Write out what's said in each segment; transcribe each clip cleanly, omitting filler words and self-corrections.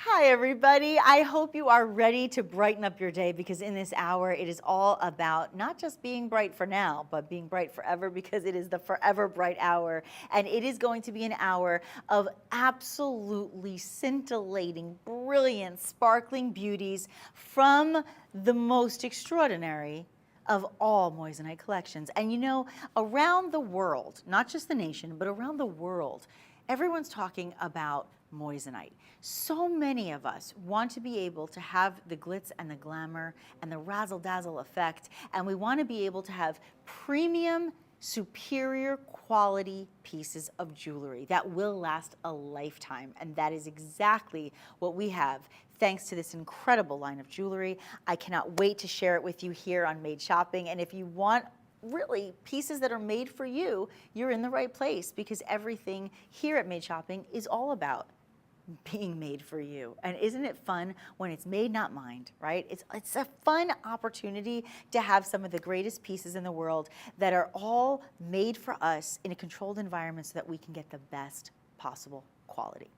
Hi, everybody. I hope you are ready to brighten up your day because in this hour, it is all about not just being bright for now, but being bright forever because it is the forever bright hour. And it is going to be an hour of absolutely scintillating, brilliant, sparkling beauties from the most extraordinary of all moissanite collections. And you know, around the world, not just the nation, but around the world, everyone's talking about moissanite. So many of us want to be able to have the glitz and the glamour and the razzle-dazzle effect, and we want to be able to have premium, superior quality pieces of jewelry that will last a lifetime, and that is exactly what we have thanks to this incredible line of jewelry. I cannot wait to share it with you here on Made Shopping, and if you want really pieces that are made for you, you're in the right place because everything here at Made Shopping is all about being made for you. And isn't it fun when it's made, not mined, right? It's a fun opportunity to have some of the greatest pieces in the world that are all made for us in a controlled environment so that we can get the best possible quality.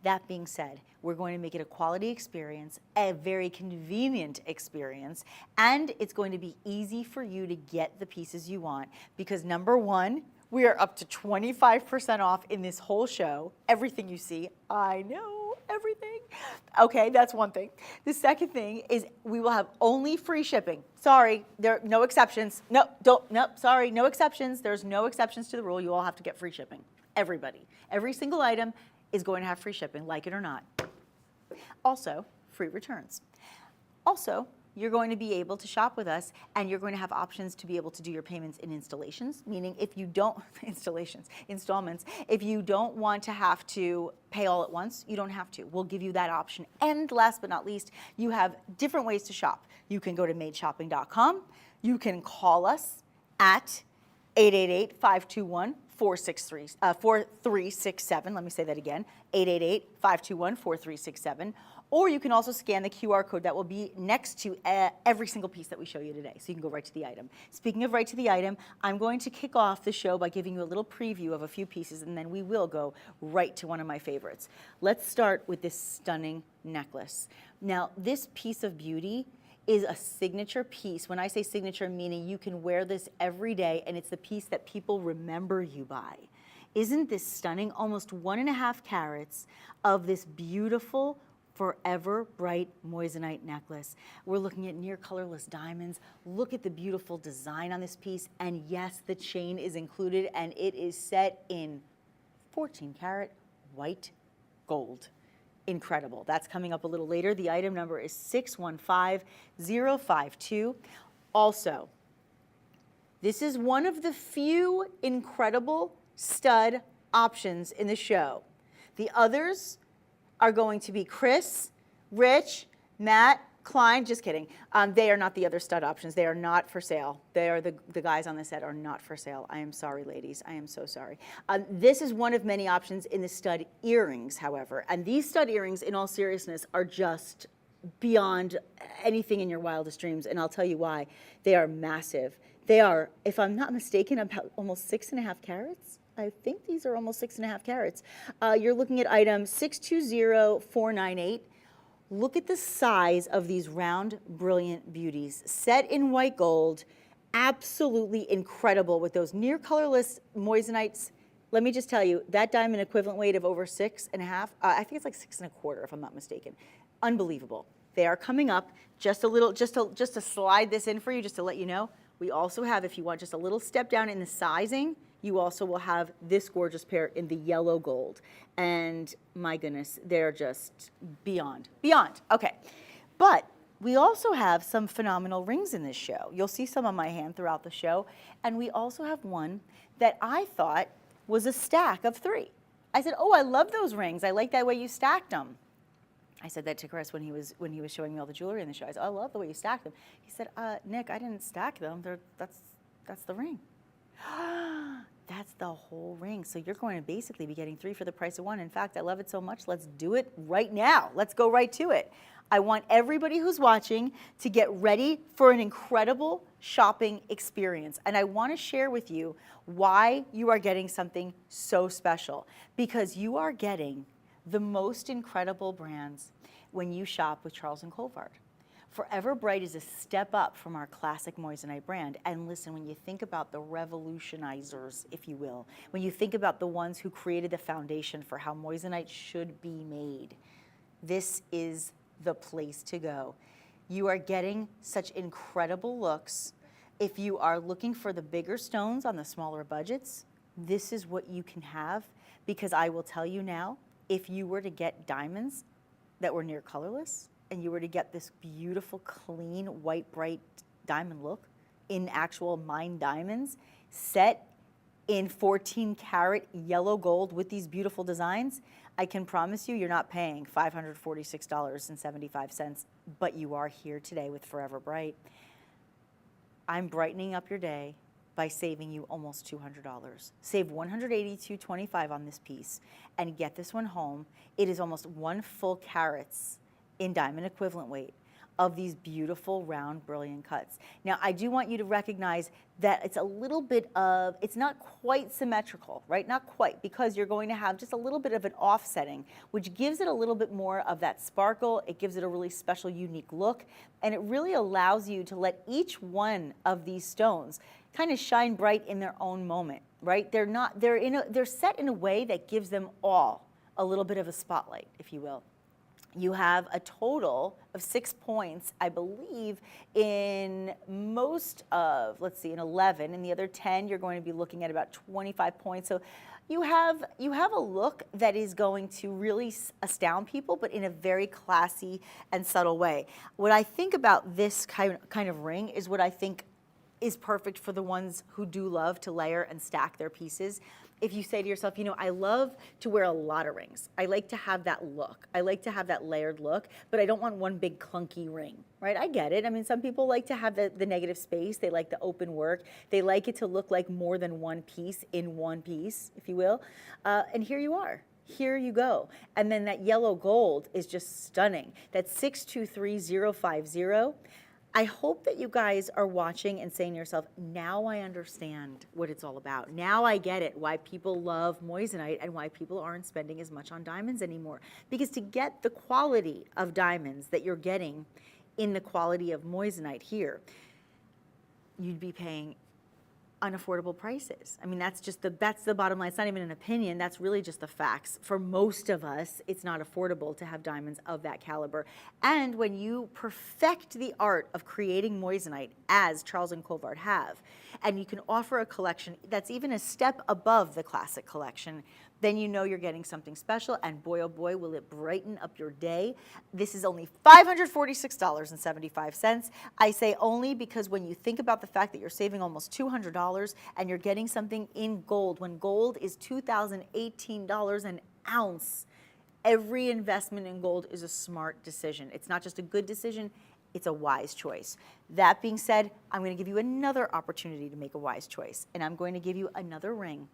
That being said, we're going to make it a quality experience, a very convenient experience, and it's going to be easy for you to get the pieces you want because number one, we are up to 25% off in this whole show. Everything you see, I know, everything. Okay, that's one thing. The second thing is we will have only free shipping. Sorry, there are no exceptions. No, sorry, no exceptions. There's no exceptions to the rule. You all have to get free shipping. Everybody. Every single item is going to have free shipping, like it or not. Also, free returns. Also, you're going to be able to shop with us and you're going to have options to be able to do your payments in installations, meaning if you don't, installments, if you don't want to have to pay all at once, you don't have to. We'll give you that option. And last but not least, you have different ways to shop. You can go to madeshopping.com. You can call us at 888-521-4367. Let me say that again, 888-521-4367. Or you can also scan the QR code that will be next to every single piece that we show you today. So you can go right to the item. Speaking of right to the item, I'm going to kick off the show by giving you a little preview of a few pieces, and then we will go right to one of my favorites. Let's start with this stunning necklace. Now, this piece of beauty is a signature piece. When I say signature, meaning you can wear this every day, and it's the piece that people remember you by. Isn't this stunning? Almost 1.5 carats of this beautiful, forever bright moissanite necklace. We're looking at near colorless diamonds. Look at the beautiful design on this piece. And yes, the chain is included and it is set in 14 karat white gold. Incredible. That's coming up a little later. The item number is 615052. Also, this is one of the few incredible stud options in the show. The others are going to be Chris, Rich, Matt, Klein, just kidding. They are not the other stud options. They are not for sale. They are the guys on the set are not for sale. I am sorry, ladies. I am so sorry. This is one of many options in the stud earrings, however. And these stud earrings, in all seriousness, are just beyond anything in your wildest dreams. And I'll tell you why. They are massive. They are, if I'm not mistaken, about almost 6.5 carats. I think these are almost 6.5 carats. You're looking at item 620498. Look at the size of these round, brilliant beauties. Set in white gold, absolutely incredible with those near colorless moissanites. Let me just tell you, that diamond equivalent weight of over 6.5, I think it's like 6.25 if I'm not mistaken. Unbelievable. They are coming up. Just a little, just to slide this in for you, just to let you know. We also have, if you want just a little step down in the sizing, you also will have this gorgeous pair in the yellow gold. And my goodness, they're just beyond. Okay. But we also have some phenomenal rings in this show. You'll see some on my hand throughout the show. And we also have one that I thought was a stack of 3. I said, oh, I love those rings. I like that way you stacked them. I said that to Chris when he was showing me all the jewelry in the show. I said, I love the way you stacked them. He said, Nick, I didn't stack them. That's the ring. That's the whole ring. So you're going to basically be getting 3 for the price of 1. In fact, I love it so much, let's do it right now. Let's go right to it. I want everybody who's watching to get ready for an incredible shopping experience. And I want to share with you why you are getting something so special. Because you are getting the most incredible brands when you shop with Charles & Colvard. Forever Bright is a step up from our classic moissanite brand. And listen, when you think about the revolutionizers, if you will, when you think about the ones who created the foundation for how moissanite should be made, this is the place to go. You are getting such incredible looks. If you are looking for the bigger stones on the smaller budgets, this is what you can have, because I will tell you now, if you were to get diamonds that were near colorless, and you were to get this beautiful, clean, white, bright diamond look in actual mined diamonds, set in 14 karat yellow gold with these beautiful designs, I can promise you you're not paying $546.75, but you are here today with Forever Bright. I'm brightening up your day by saving you almost $200. Save $182.25 on this piece and get this one home. It is almost 1 full carats in diamond equivalent weight of these beautiful round brilliant cuts. Now I do want you to recognize that it's a little bit of, it's not quite symmetrical, right? Not quite, because you're going to have just a little bit of an offsetting, which gives it a little bit more of that sparkle. It gives it a really special, unique look, and it really allows you to let each one of these stones kind of shine bright in their own moment, right? They're set in a way that gives them all a little bit of a spotlight, if you will. You have a total of 6 points, I believe, in most of, let's see, in 11. In the other 10, you're going to be looking at about 25 points. So you have a look that is going to really astound people, but in a very classy and subtle way. What I think about this kind of ring is what I think is perfect for the ones who do love to layer and stack their pieces. If you say to yourself, you know, I love to wear a lot of rings. I like to have that look. I like to have that layered look, but I don't want one big clunky ring, right? I get it. I mean, some people like to have the negative space. They like the open work. They like it to look like more than one piece in one piece, if you will. And here you are. Here you go. And then that yellow gold is just stunning. That's 623050. I hope that you guys are watching and saying to yourself, now I understand what it's all about. Now I get it, why people love moissanite and why people aren't spending as much on diamonds anymore. Because to get the quality of diamonds that you're getting in the quality of moissanite here, you'd be paying unaffordable prices. I mean, that's the bottom line. It's not even an opinion. That's really just the facts. For most of us, it's not affordable to have diamonds of that caliber. And when you perfect the art of creating moissanite, as Charles and Colvard have, and you can offer a collection that's even a step above the classic collection, then you know you're getting something special, and boy, oh boy, will it brighten up your day. This is only $546.75. I say only because when you think about the fact that you're saving almost $200 and you're getting something in gold, when gold is $2,018 an ounce, every investment in gold is a smart decision. It's not just a good decision, it's a wise choice. That being said, I'm going to give you another opportunity to make a wise choice, and I'm going to give you another ring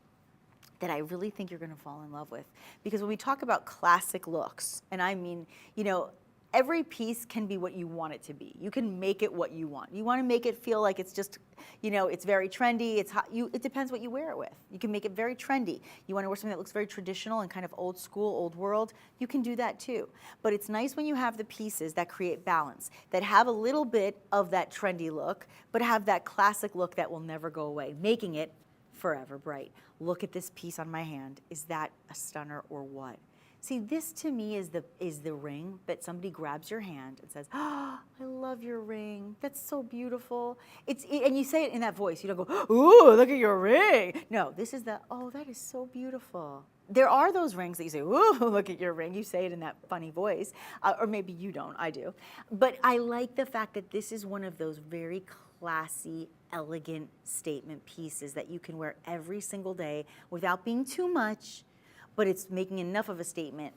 that I really think you're going to fall in love with. Because when we talk about classic looks, and I mean, you know, every piece can be what you want it to be. You can make it what you want. You want to make it feel like it's just, you know, it's very trendy, it's hot. It depends what you wear it with. You can make it very trendy. You want to wear something that looks very traditional and kind of old school, old world, you can do that too. But it's nice when you have the pieces that create balance, that have a little bit of that trendy look, but have that classic look that will never go away, making it forever bright. Look at this piece on my hand. Is that a stunner or what? See, this to me is the ring that somebody grabs your hand and says, "Oh, I love your ring. That's so beautiful." And you say it in that voice. You don't go, "Ooh, look at your ring." No, this is "Oh, that is so beautiful." There are those rings that you say, "Ooh, look at your ring." You say it in that funny voice, or maybe you don't. I do. But I like the fact that this is one of those very classy, elegant statement pieces that you can wear every single day without being too much, but it's making enough of a statement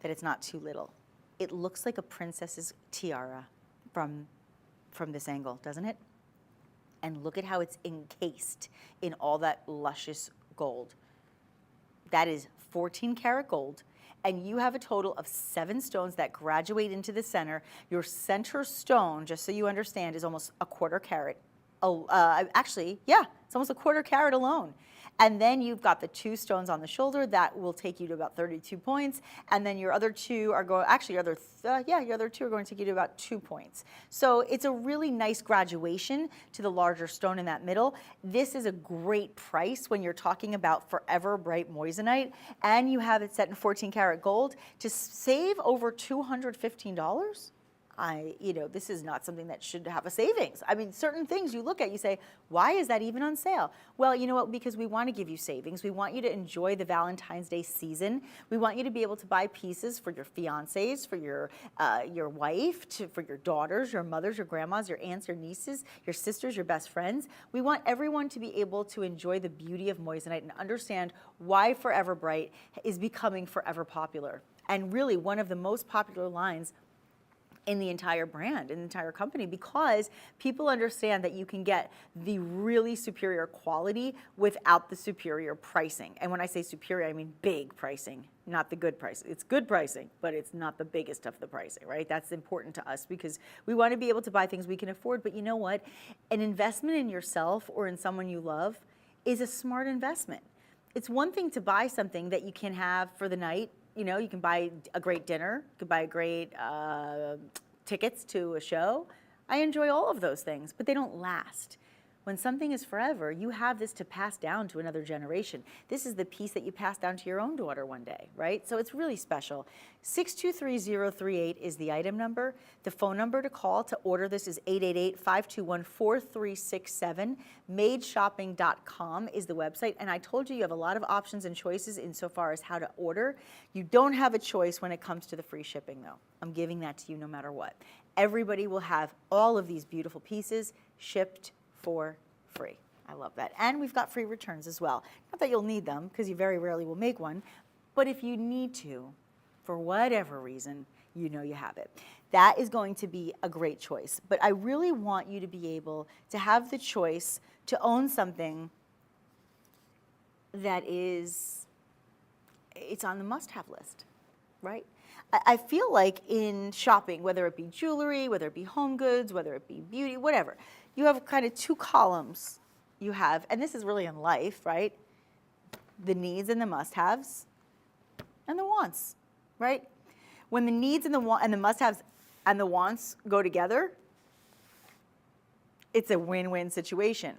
that it's not too little. It looks like a princess's tiara from this angle, doesn't it? And look at how it's encased in all that luscious gold. That is 14 karat gold, and you have a total of 7 stones that graduate into the center. Your center stone, just so you understand, is almost a 1/4 carat. Actually, yeah, it's almost a 1/4 carat alone. And then you've got the 2 stones on the shoulder that will take you to about 32 points. And then your other 2 are going, actually your other 2 are going to take you to about 2 points. So it's a really nice graduation to the larger stone in that middle. This is a great price when you're talking about forever bright moissanite, and you have it set in 14 karat gold. To save over $215, this is not something that should have a savings. I mean, certain things you look at, you say, why is that even on sale? Well, you know what, because we want to give you savings. We want you to enjoy the Valentine's Day season. We want you to be able to buy pieces for your fiancés, for your wife, for your daughters, your mothers, your grandmas, your aunts, your nieces, your sisters, your best friends. We want everyone to be able to enjoy the beauty of moissanite and understand why Forever Bright is becoming forever popular. And really one of the most popular lines in the entire brand, in the entire company, because people understand that you can get the really superior quality without the superior pricing. And when I say superior, I mean big pricing, not the good price. It's good pricing, but it's not the biggest of the pricing, right? That's important to us because we want to be able to buy things we can afford. But you know what? An investment in yourself or in someone you love is a smart investment. It's one thing to buy something that you can have for the night. You know, you can buy a great dinner, you can buy a great tickets to a show. I enjoy all of those things, but they don't last. When something is forever, you have this to pass down to another generation. This is the piece that you pass down to your own daughter one day, right? So it's really special. 623038 is the item number. The phone number to call to order this is 888-521-4367. Madeshopping.com is the website. And I told you have a lot of options and choices insofar as how to order. You don't have a choice when it comes to the free shipping, though. I'm giving that to you no matter what. Everybody will have all of these beautiful pieces shipped for free. I love that. And we've got free returns as well. Not that you'll need them, because you very rarely will make one, but if you need to, for whatever reason, you know you have it. That is going to be a great choice. But I really want you to be able to have the choice to own something that is, it's on the must-have list, right? I feel like in shopping, whether it be jewelry, whether it be home goods, whether it be beauty, whatever, you have kind of 2 columns you have, and this is really in life, right? The needs and the must-haves and the wants, right? When the needs and the must-haves and the wants go together, it's a win-win situation.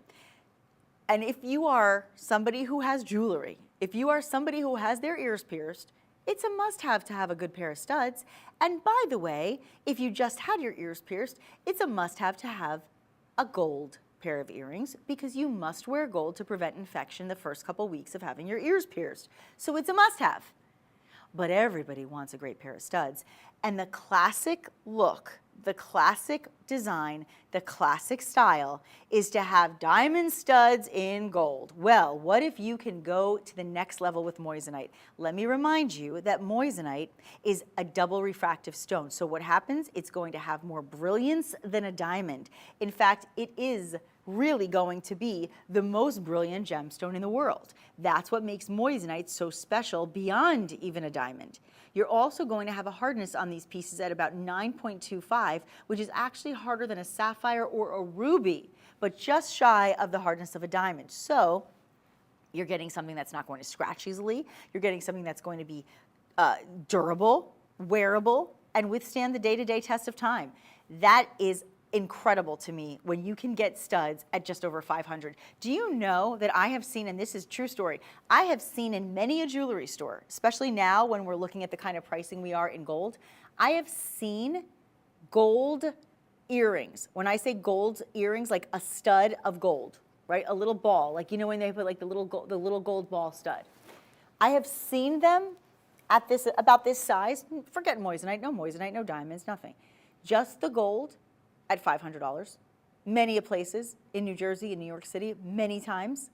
And if you are somebody who has jewelry, if you are somebody who has their ears pierced, it's a must-have to have a good pair of studs. And by the way, if you just had your ears pierced, it's a must-have to have a gold pair of earrings because you must wear gold to prevent infection the first couple weeks of having your ears pierced. So it's a must-have. But everybody wants a great pair of studs. And the classic look, the classic design, the classic style is to have diamond studs in gold. Well, what if you can go to the next level with moissanite? Let me remind you that moissanite is a double refractive stone. So what happens? It's going to have more brilliance than a diamond. In fact, it is really going to be the most brilliant gemstone in the world. That's what makes moissanite so special beyond even a diamond. You're also going to have a hardness on these pieces at about 9.25, which is actually harder than a sapphire or a ruby, but just shy of the hardness of a diamond. So you're getting something that's not going to scratch easily. You're getting something that's going to be durable, wearable, and withstand the day-to-day test of time. That is incredible to me when you can get studs at just over $500. Do you know that I have seen, and this is true story, I have seen in many a jewelry store, especially now when we're looking at the kind of pricing we are in gold, I have seen gold earrings. When I say gold earrings, like a stud of gold, right? A little ball, like you know when they put like the little gold ball stud. I have seen them at this, about this size, forget moissanite, no diamonds, nothing. Just the gold at $500, many places in New Jersey and New York City, many times.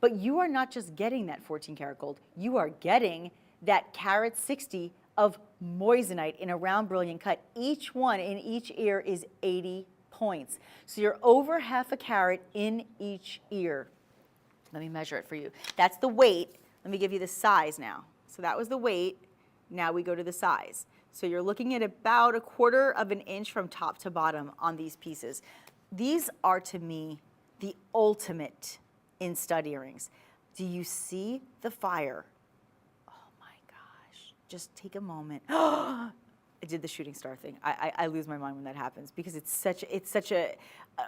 But you are not just getting that 14 karat gold, you are getting that carat 60 of moissanite in a round brilliant cut. Each one in each ear is 80 points. So you're over half a carat in each ear. Let me measure it for you. That's the weight. Let me give you the size now. So that was the weight. Now we go to the size. So you're looking at about 1/4 of an inch from top to bottom on these pieces. These are, to me, the ultimate in stud earrings. Do you see the fire? Oh my gosh, just take a moment. I did the shooting star thing. I lose my mind when that happens because it's such a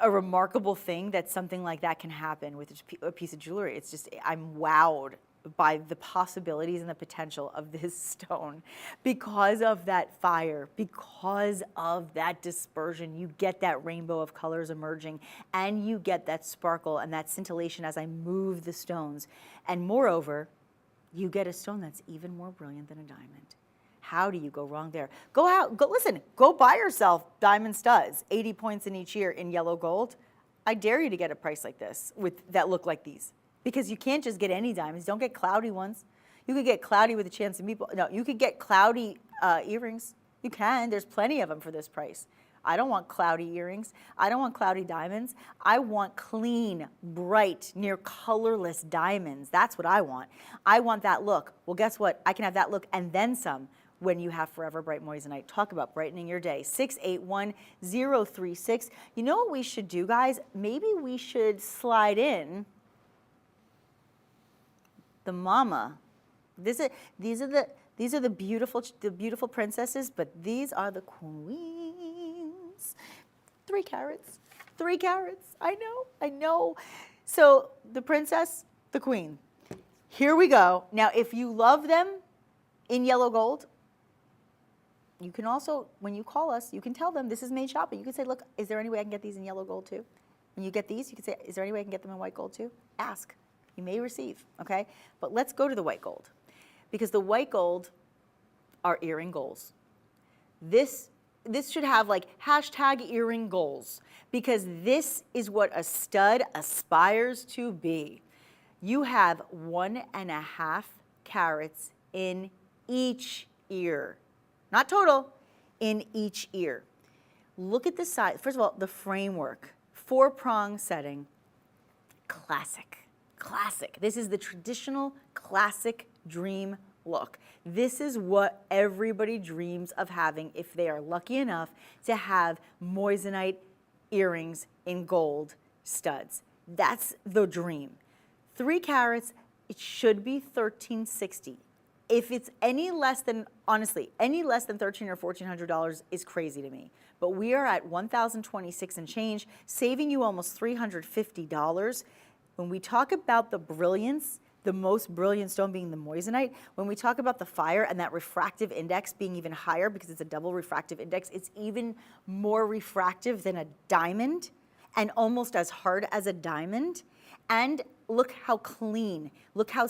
remarkable thing that something like that can happen with a piece of jewelry. It's just, I'm wowed by the possibilities and the potential of this stone because of that fire, because of that dispersion. You get that rainbow of colors emerging, and you get that sparkle and that scintillation as I move the stones. And moreover, you get a stone that's even more brilliant than a diamond. How do you go wrong there? Go out, go buy yourself diamond studs, 80 points in each ear in yellow gold. I dare you to get a price like this that look like these. Because you can't just get any diamonds. Don't get cloudy ones. You could get cloudy with a chance of meatball. No, you could get cloudy earrings. You can. There's plenty of them for this price. I don't want cloudy earrings. I don't want cloudy diamonds. I want clean, bright, near colorless diamonds. That's what I want. I want that look. Well, guess what? I can have that look and then some when you have Forever Bright Moissanite. Talk about brightening your day. 681-036. You know what we should do, guys? Maybe we should slide in the mama. These are the beautiful princesses, but these are the queens. 3 carats. 3 carats. I know. So the princess, the queen. Here we go. Now, if you love them in yellow gold, you can also, when you call us, you can tell them this is made shopping. You can say, look, is there any way I can get these in yellow gold too? When you get these, you can say, is there any way I can get them in white gold too? Ask. You may receive, okay? But let's go to the white gold, because the white gold are earring goals. This should have like #earring goals, because this is what a stud aspires to be. You have 1.5 carats in each ear, not total, in each ear. Look at the size. First of all, the framework, 4-prong setting, classic. Classic. This is the traditional classic dream look. This is what everybody dreams of having if they are lucky enough to have moissanite earrings in gold studs. That's the dream. 3 carats, it should be $1,360. If it's any less than, honestly, any less than $1,300 or $1,400 is crazy to me. But we are at $1,026 and change, saving you almost $350. When we talk about the brilliance, the most brilliant stone being the moissanite, when we talk about the fire and that refractive index being even higher because it's a double refractive index, it's even more refractive than a diamond and almost as hard as a diamond. And look how clean, look how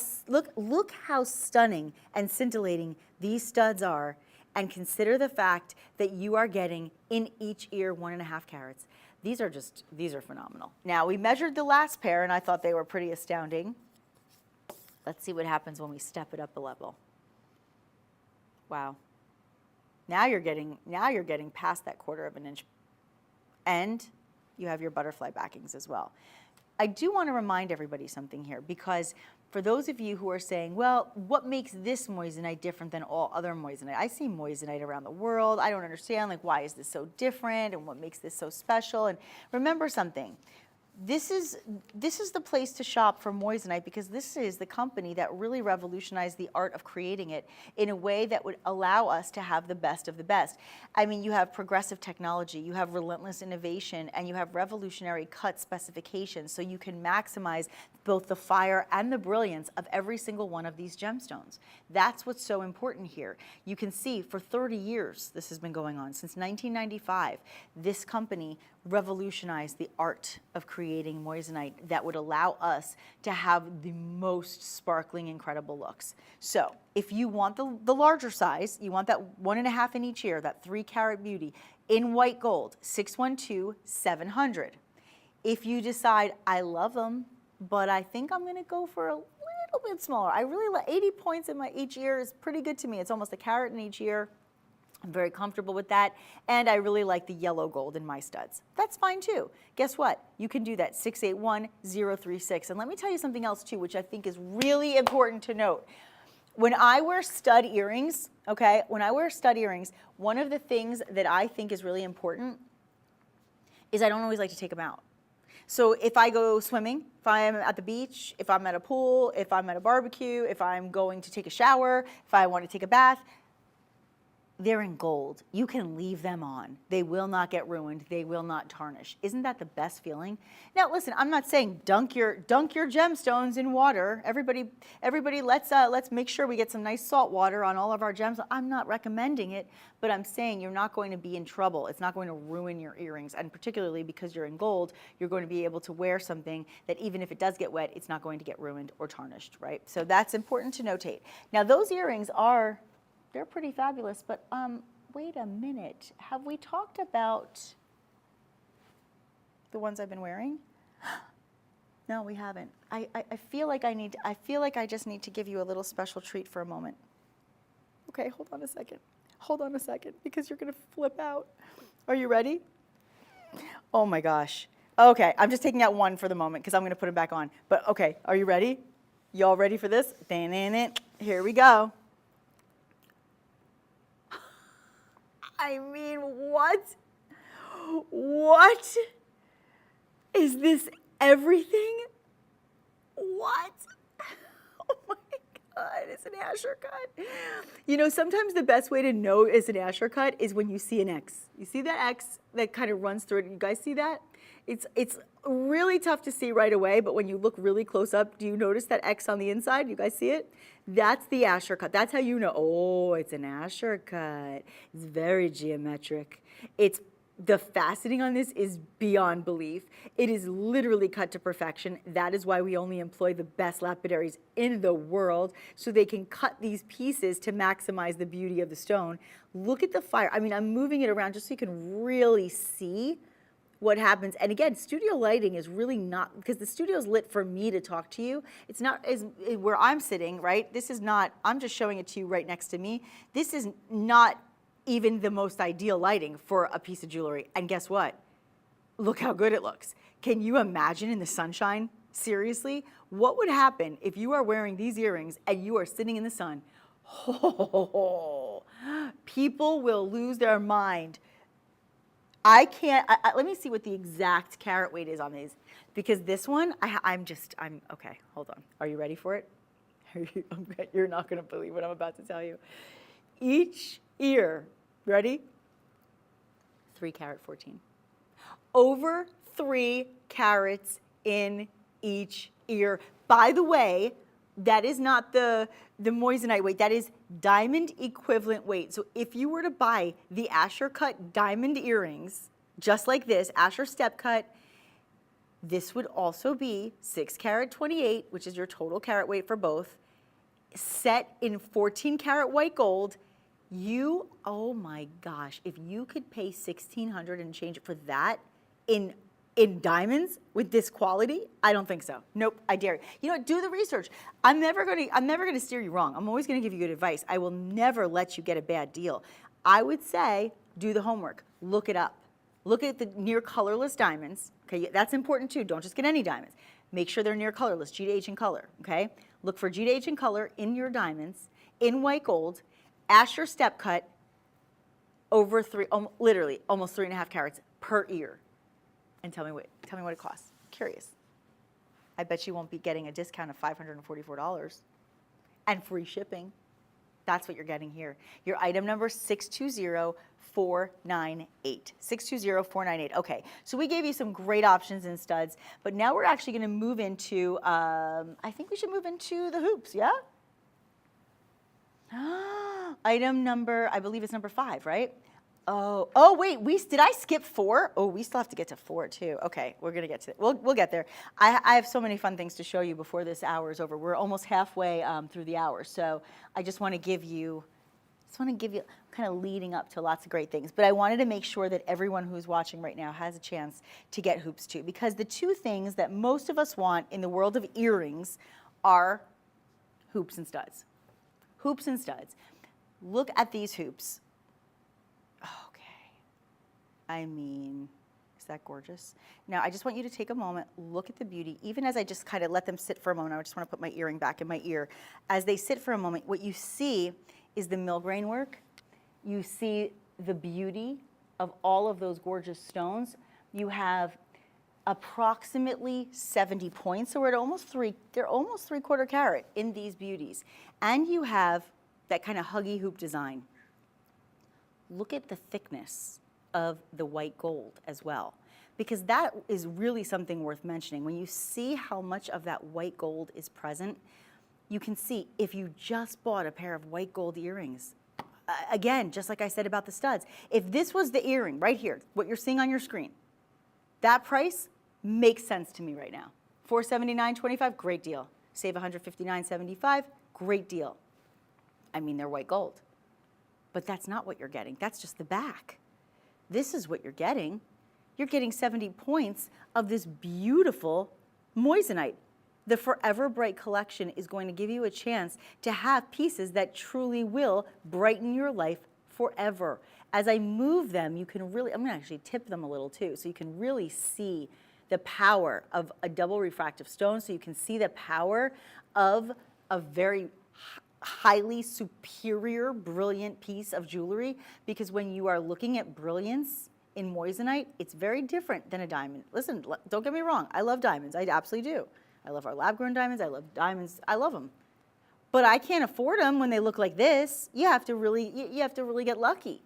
stunning and scintillating these studs are, and consider the fact that you are getting in each ear 1.5 carats. These are phenomenal. Now, we measured the last pair, and I thought they were pretty astounding. Let's see what happens when we step it up a level. Wow. Now you're getting past that 1/4 inch. And you have your butterfly backings as well. I do want to remind everybody something here, because for those of you who are saying, well, what makes this moissanite different than all other moissanite? I see moissanite around the world. I don't understand, like, why is this so different and what makes this so special? And remember something. This is the place to shop for moissanite, because this is the company that really revolutionized the art of creating it in a way that would allow us to have the best of the best. I mean, you have progressive technology, you have relentless innovation, and you have revolutionary cut specifications, so you can maximize both the fire and the brilliance of every single one of these gemstones. That's what's so important here. You can see for 30 years this has been going on. Since 1995, this company revolutionized the art of creating moissanite that would allow us to have the most sparkling, incredible looks. So if you want the larger size, you want that 1.5 in each ear, that 3-carat beauty in white gold, 612-700. If you decide, I love them, but I think I'm gonna go for a little bit smaller. I really like 80 points in each ear is pretty good to me. It's almost a carat in each ear. I'm very comfortable with that, and I really like the yellow gold in my studs. That's fine too. Guess what? You can do that, 681-036. And let me tell you something else too, which I think is really important to note. When I wear stud earrings, okay, one of the things that I think is really important is I don't always like to take them out. So if I go swimming, if I'm at the beach, if I'm at a pool, if I'm at a barbecue, if I'm going to take a shower, if I want to take a bath, they're in gold. You can leave them on. They will not get ruined. They will not tarnish. Isn't that the best feeling? Now, listen, I'm not saying dunk your gemstones in water. Everybody, let's make sure we get some nice salt water on all of our gems. I'm not recommending it, but I'm saying you're not going to be in trouble. It's not going to ruin your earrings, and particularly because you're in gold, you're going to be able to wear something that even if it does get wet, it's not going to get ruined or tarnished, right? So that's important to notate. Now, those earrings they're pretty fabulous, but wait a minute. Have we talked about the ones I've been wearing? No, we haven't. I feel like I just need to give you a little special treat for a moment. Okay, hold on a second. Hold on a second, because you're gonna flip out. Are you ready? Oh my gosh. Okay, I'm just taking out one for the moment because I'm gonna put it back on. But okay, are you ready? Y'all ready for this? Here we go. I mean, what? What? Is this everything? What? Oh my God, it's an Asher cut. You know, sometimes the best way to know it's an Asher cut is when you see an X. You see that X that kind of runs through it? You guys see that? It's really tough to see right away, but when you look really close up, do you notice that X on the inside? You guys see it? That's the Asher cut. That's how you know, oh, it's an Asher cut. It's very geometric. The faceting on this is beyond belief. It is literally cut to perfection. That is why we only employ the best lapidaries in the world, so they can cut these pieces to maximize the beauty of the stone. Look at the fire. I mean, I'm moving it around just so you can really see what happens. And again, studio lighting is really not, because the studio's lit for me to talk to you. It's not as where I'm sitting, right? This is not, I'm just showing it to you right next to me. This is not even the most ideal lighting for a piece of jewelry. And guess what? Look how good it looks. Can you imagine in the sunshine? Seriously? What would happen if you are wearing these earrings and you are sitting in the sun? Oh, people will lose their mind. I can't, let me see what the exact carat weight is on these, because this one, I'm okay, hold on. Are you ready for it? You're not gonna believe what I'm about to tell you. Each ear, ready? 3 carat 14. Over 3 carats in each ear. By the way, that is not the moissanite weight, that is diamond equivalent weight. So if you were to buy the Asher cut diamond earrings, just like this, Asher step cut, this would also be 6 carat 28, which is your total carat weight for both, set in 14 carat white gold. Oh my gosh, if you could pay $1,600 and change it for that in diamonds with this quality, I don't think so. Nope, I dare you. You know what, do the research. I'm never gonna steer you wrong. I'm always gonna give you good advice. I will never let you get a bad deal. I would say, do the homework, look it up. Look at the near colorless diamonds, okay? That's important too, don't just get any diamonds. Make sure they're near colorless, G to H in color, okay? Look for G to H in color in your diamonds, in white gold, Asher step cut, over literally almost 3.5 carats per ear. And tell me what it costs. Curious. I bet you won't be getting a discount of $544 and free shipping. That's what you're getting here. Your item number 620498. 620498. Okay, so we gave you some great options in studs, but now we're actually going to move into, I think we should move into the hoops, yeah? Item number, I believe it's number 5, right? Oh wait, did I skip 4? Oh, we still have to get to 4 too. Okay, we're gonna get to it. We'll get there. I have so many fun things to show you before this hour is over. We're almost halfway through the hour, so I just want to give you kind of leading up to lots of great things. But I wanted to make sure that everyone who's watching right now has a chance to get hoops too, because the 2 things that most of us want in the world of earrings are hoops and studs. Hoops and studs. Look at these hoops. Okay. I mean, is that gorgeous? Now, I just want you to take a moment, look at the beauty. Even as I just kind of let them sit for a moment, I just want to put my earring back in my ear. As they sit for a moment, what you see is the millgrain work. You see the beauty of all of those gorgeous stones. You have approximately 70 points. So we're at they're almost 3/4 carat in these beauties. And you have that kind of huggy hoop design. Look at the thickness of the white gold as well, because that is really something worth mentioning. When you see how much of that white gold is present, you can see if you just bought a pair of white gold earrings, again, just like I said about the studs, if this was the earring right here, what you're seeing on your screen, that price makes sense to me right now. $479.25, great deal. Save $159.75, great deal. I mean, they're white gold. But that's not what you're getting. That's just the back. This is what you're getting. You're getting 70 points of this beautiful moissanite. The Forever Bright collection is going to give you a chance to have pieces that truly will brighten your life forever. As I move them, you can really, I'm going to actually tip them a little too, so you can really see the power of a double refractive stone, so you can see the power of a very highly superior, brilliant piece of jewelry, because when you are looking at brilliance in moissanite, it's very different than a diamond. Listen, don't get me wrong, I love diamonds, I absolutely do. I love our lab-grown diamonds, I love diamonds, I love them. But I can't afford them when they look like this. You have to really get lucky.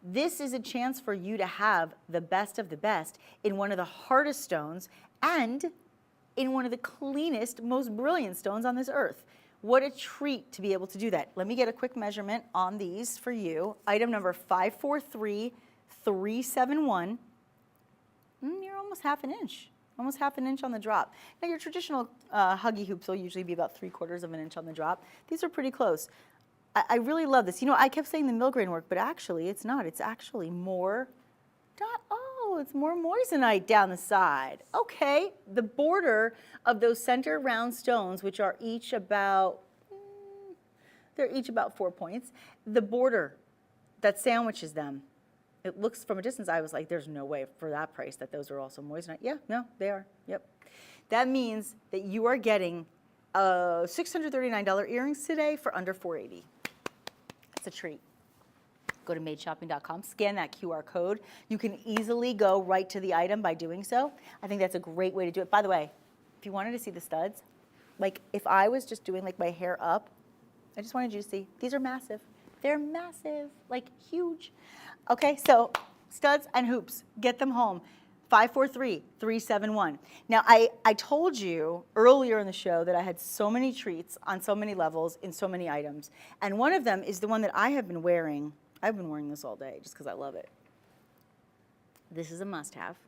This is a chance for you to have the best of the best in one of the hardest stones and in one of the cleanest, most brilliant stones on this earth. What a treat to be able to do that. Let me get a quick measurement on these for you. Item number 543371. You're almost half an inch. Almost half an inch on the drop. Now your traditional huggy hoops will usually be about 3/4 of an inch on the drop. These are pretty close. I really love this. You know, I kept saying the millgrain work, but actually it's not. It's actually more, it's more moissanite down the side. Okay, the border of those center round stones, which are each about, they're each about 4 points. The border that sandwiches them, it looks from a distance, I was like, there's no way for that price that those are also moissanite. Yeah, no, they are, yep. That means that you are getting $639 earrings today for under $480. That's a treat. Go to madeshopping.com, scan that QR code. You can easily go right to the item by doing so. I think that's a great way to do it. By the way, if you wanted to see the studs, like if I was just doing like my hair up, I just wanted you to see, these are massive. They're massive, like huge. Okay, so studs and hoops, get them home. 543371. Now, I told you earlier in the show that I had so many treats on so many levels in so many items. And one of them is the one that I have been wearing. I've been wearing this all day just because I love it. This is a must-have.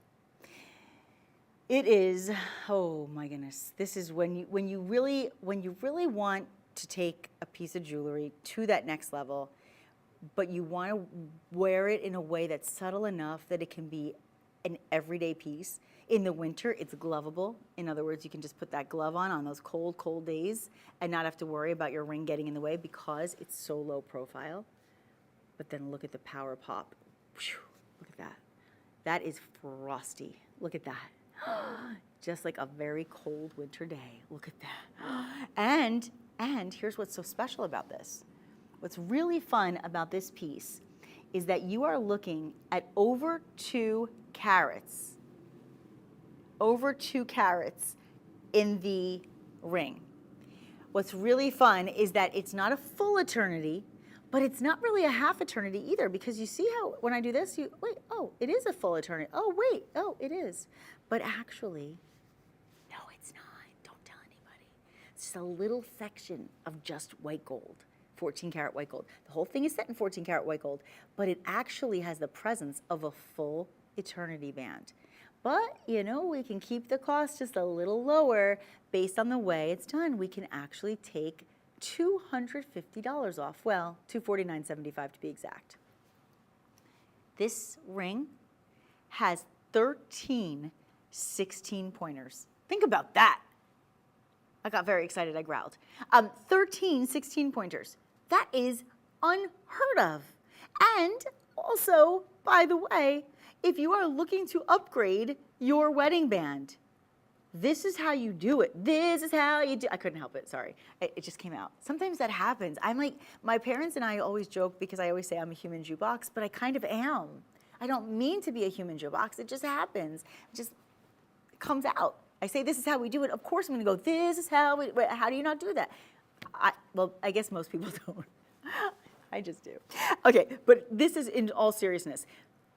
It is, oh my goodness. This is when you really want to take a piece of jewelry to that next level, but you want to wear it in a way that's subtle enough that it can be an everyday piece. In the winter, it's glovable. In other words, you can just put that glove on those cold, cold days and not have to worry about your ring getting in the way because it's so low profile. But then look at the power pop. Whew, look at that. That is frosty. Look at that. Just like a very cold winter day. Look at that. And here's what's so special about this. What's really fun about this piece is that you are looking at over 2 carats in the ring. What's really fun is that it's not a full eternity, but it's not really a half eternity either, because you see how when I do this, it is a full eternity. It is. But actually, no, it's not. Don't tell anybody. It's just a little section of just white gold. 14 karat white gold. The whole thing is set in 14 karat white gold, but it actually has the presence of a full eternity band. But, you know, we can keep the cost just a little lower based on the way it's done. We can actually take $250 off. Well, $249.75 to be exact. This ring has 13 16-pointers. Think about that. I got very excited, I growled. 13 16-pointers. That is unheard of. And also, by the way, if you are looking to upgrade your wedding band, this is how you do it. This is how you do. I couldn't help it, sorry. It just came out. Sometimes that happens. I'm like, my parents and I always joke because I always say I'm a human jukebox, but I kind of am. I don't mean to be a human jukebox. It just happens. It comes out. I say, this is how we do it. Of course I'm gonna go, this is how we, how do you not do that? Well, I guess most people don't. I just do. Okay, but this is, in all seriousness,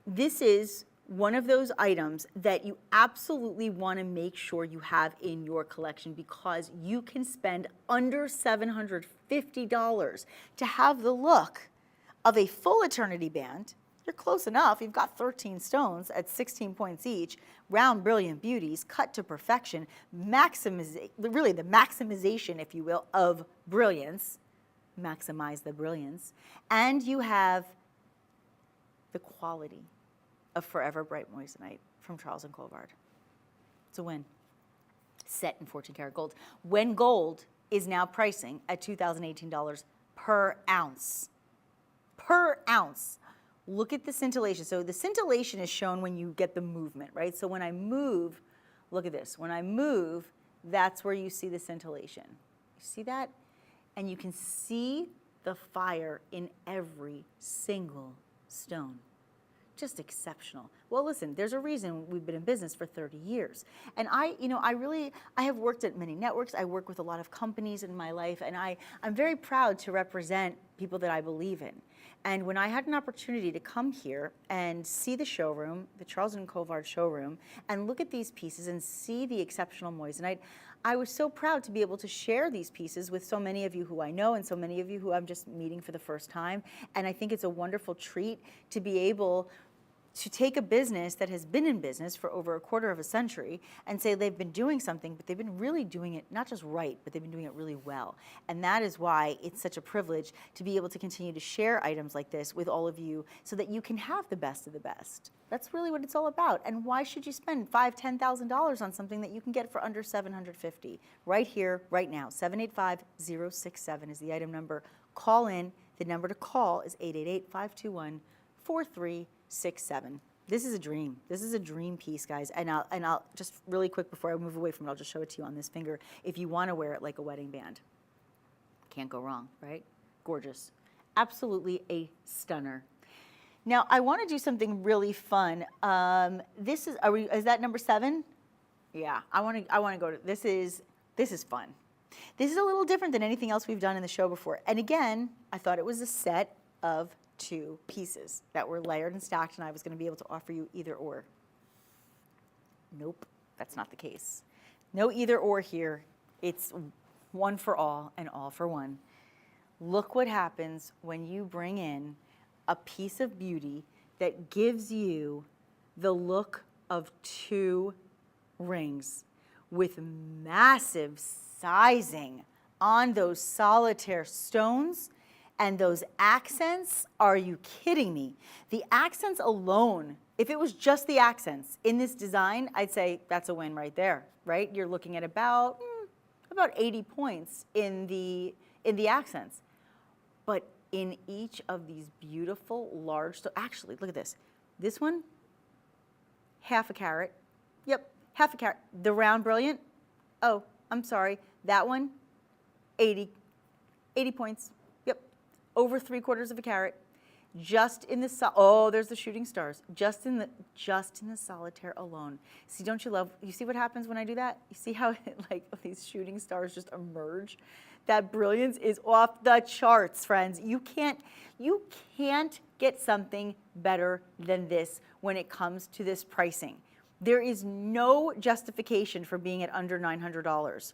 this is one of those items that you absolutely want to make sure you have in your collection, because you can spend under $750 to have the look of a full eternity band. You're close enough. You've got 13 stones at 16 points each, round brilliant beauties, cut to perfection, really the maximization, if you will, of brilliance. Maximize the brilliance. And you have the quality of Forever Bright Moissanite from Charles Colvard. It's a win. Set in 14 karat gold. When gold is now pricing at $2,018 per ounce. Per ounce. Look at the scintillation. So the scintillation is shown when you get the movement, right? So when I move, look at this. When I move, that's where you see the scintillation. You see that? And you can see the fire in every single stone. Just exceptional. Well, listen, there's a reason we've been in business for 30 years. And I have worked at many networks. I work with a lot of companies in my life, and I'm very proud to represent people that I believe in. And when I had an opportunity to come here and see the showroom, the Charles Colvard showroom, and look at these pieces and see the exceptional moissanite, I was so proud to be able to share these pieces with so many of you who I know and so many of you who I'm just meeting for the first time. And I think it's a wonderful treat to be able to take a business that has been in business for over a quarter of a century and say they've been doing something, but they've been really doing it not just right, but they've been doing it really well. And that is why it's such a privilege to be able to continue to share items like this with all of you so that you can have the best of the best. That's really what it's all about. And why should you spend $5,000, $10,000 on something that you can get for under $750? Right here, right now. 785-067 is the item number. Call in. The number to call is 888-521-4367. This is a dream. This is a dream piece, guys. And I'll just really quick before I move away from it, I'll just show it to you on this finger. If you want to wear it like a wedding band, can't go wrong, right? Gorgeous. Absolutely a stunner. Now I want to do something really fun. This is is that number 7? Yeah, I want to go to this is fun. This is a little different than anything else we've done in the show before. And again, I thought it was a set of 2 pieces that were layered and stacked, and I was going to be able to offer you either or. Nope, that's not the case. No either or here. It's one for all and all for one. Look what happens when you bring in a piece of beauty that gives you the look of 2 rings with massive sizing on those solitaire stones. And those accents, are you kidding me? The accents alone, if it was just the accents in this design, I'd say that's a win right there, right? You're looking at about 80 points in the accents. But in each of these beautiful large, actually, look at this. This one, half a carat. Yep, half a carat. The round brilliant, oh, I'm sorry. That one, 80 points. Over 3/4 of a carat, just in the there's the shooting stars, just in the solitaire alone. See, don't you love? You see what happens when I do that? You see how like these shooting stars just emerge? That brilliance is off the charts, friends. You can't get something better than this when it comes to this pricing. There is no justification for being at under $900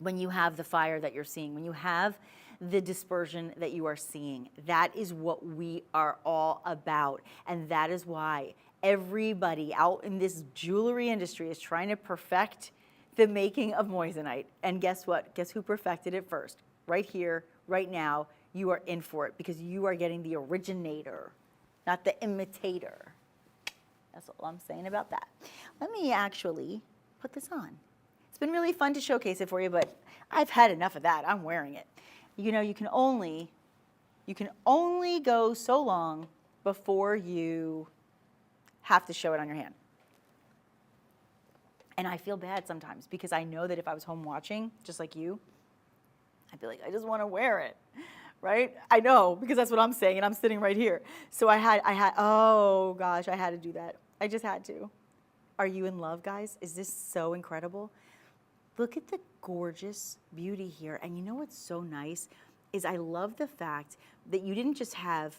when you have the fire that you're seeing, when you have the dispersion that you are seeing. That is what we are all about. And that is why everybody out in this jewelry industry is trying to perfect the making of moissanite. And guess what? Guess who perfected it first? Right here, right now, you are in for it because you are getting the originator, not the imitator. That's all I'm saying about that. Let me actually put this on. It's been really fun to showcase it for you, but I've had enough of that. I'm wearing it. You know, you can only go so long before you have to show it on your hand. And I feel bad sometimes because I know that if I was home watching, just like you, I'd be like, I just want to wear it, right? I know, because that's what I'm saying, and I'm sitting right here. So I had, oh gosh, I had to do that. I just had to. Are you in love, guys? Is this so incredible? Look at the gorgeous beauty here. And you know what's so nice is I love the fact that you didn't just have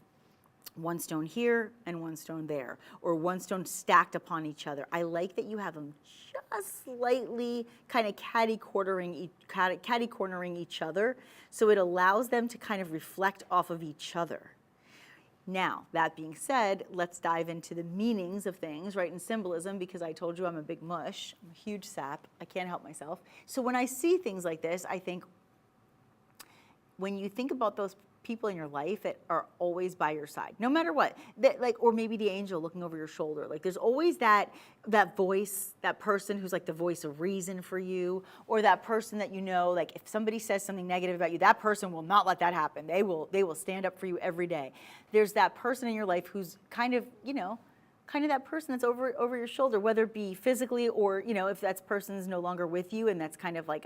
one stone here and one stone there, or one stone stacked upon each other. I like that you have them just slightly kind of catty-cornering each other, so it allows them to kind of reflect off of each other. Now, that being said, let's dive into the meanings of things, right, and symbolism, because I told you I'm a big mush. I'm a huge sap. I can't help myself. So when I see things like this, I think when you think about those people in your life that are always by your side, no matter what, that, like, or maybe the angel looking over your shoulder, like there's always that voice, that person who's like the voice of reason for you, or that person that you know, like if somebody says something negative about you, that person will not let that happen. They will stand up for you every day. There's that person in your life who's kind of, you know, kind of that person that's over your shoulder, whether it be physically or, you know, if that person's no longer with you, and that's kind of like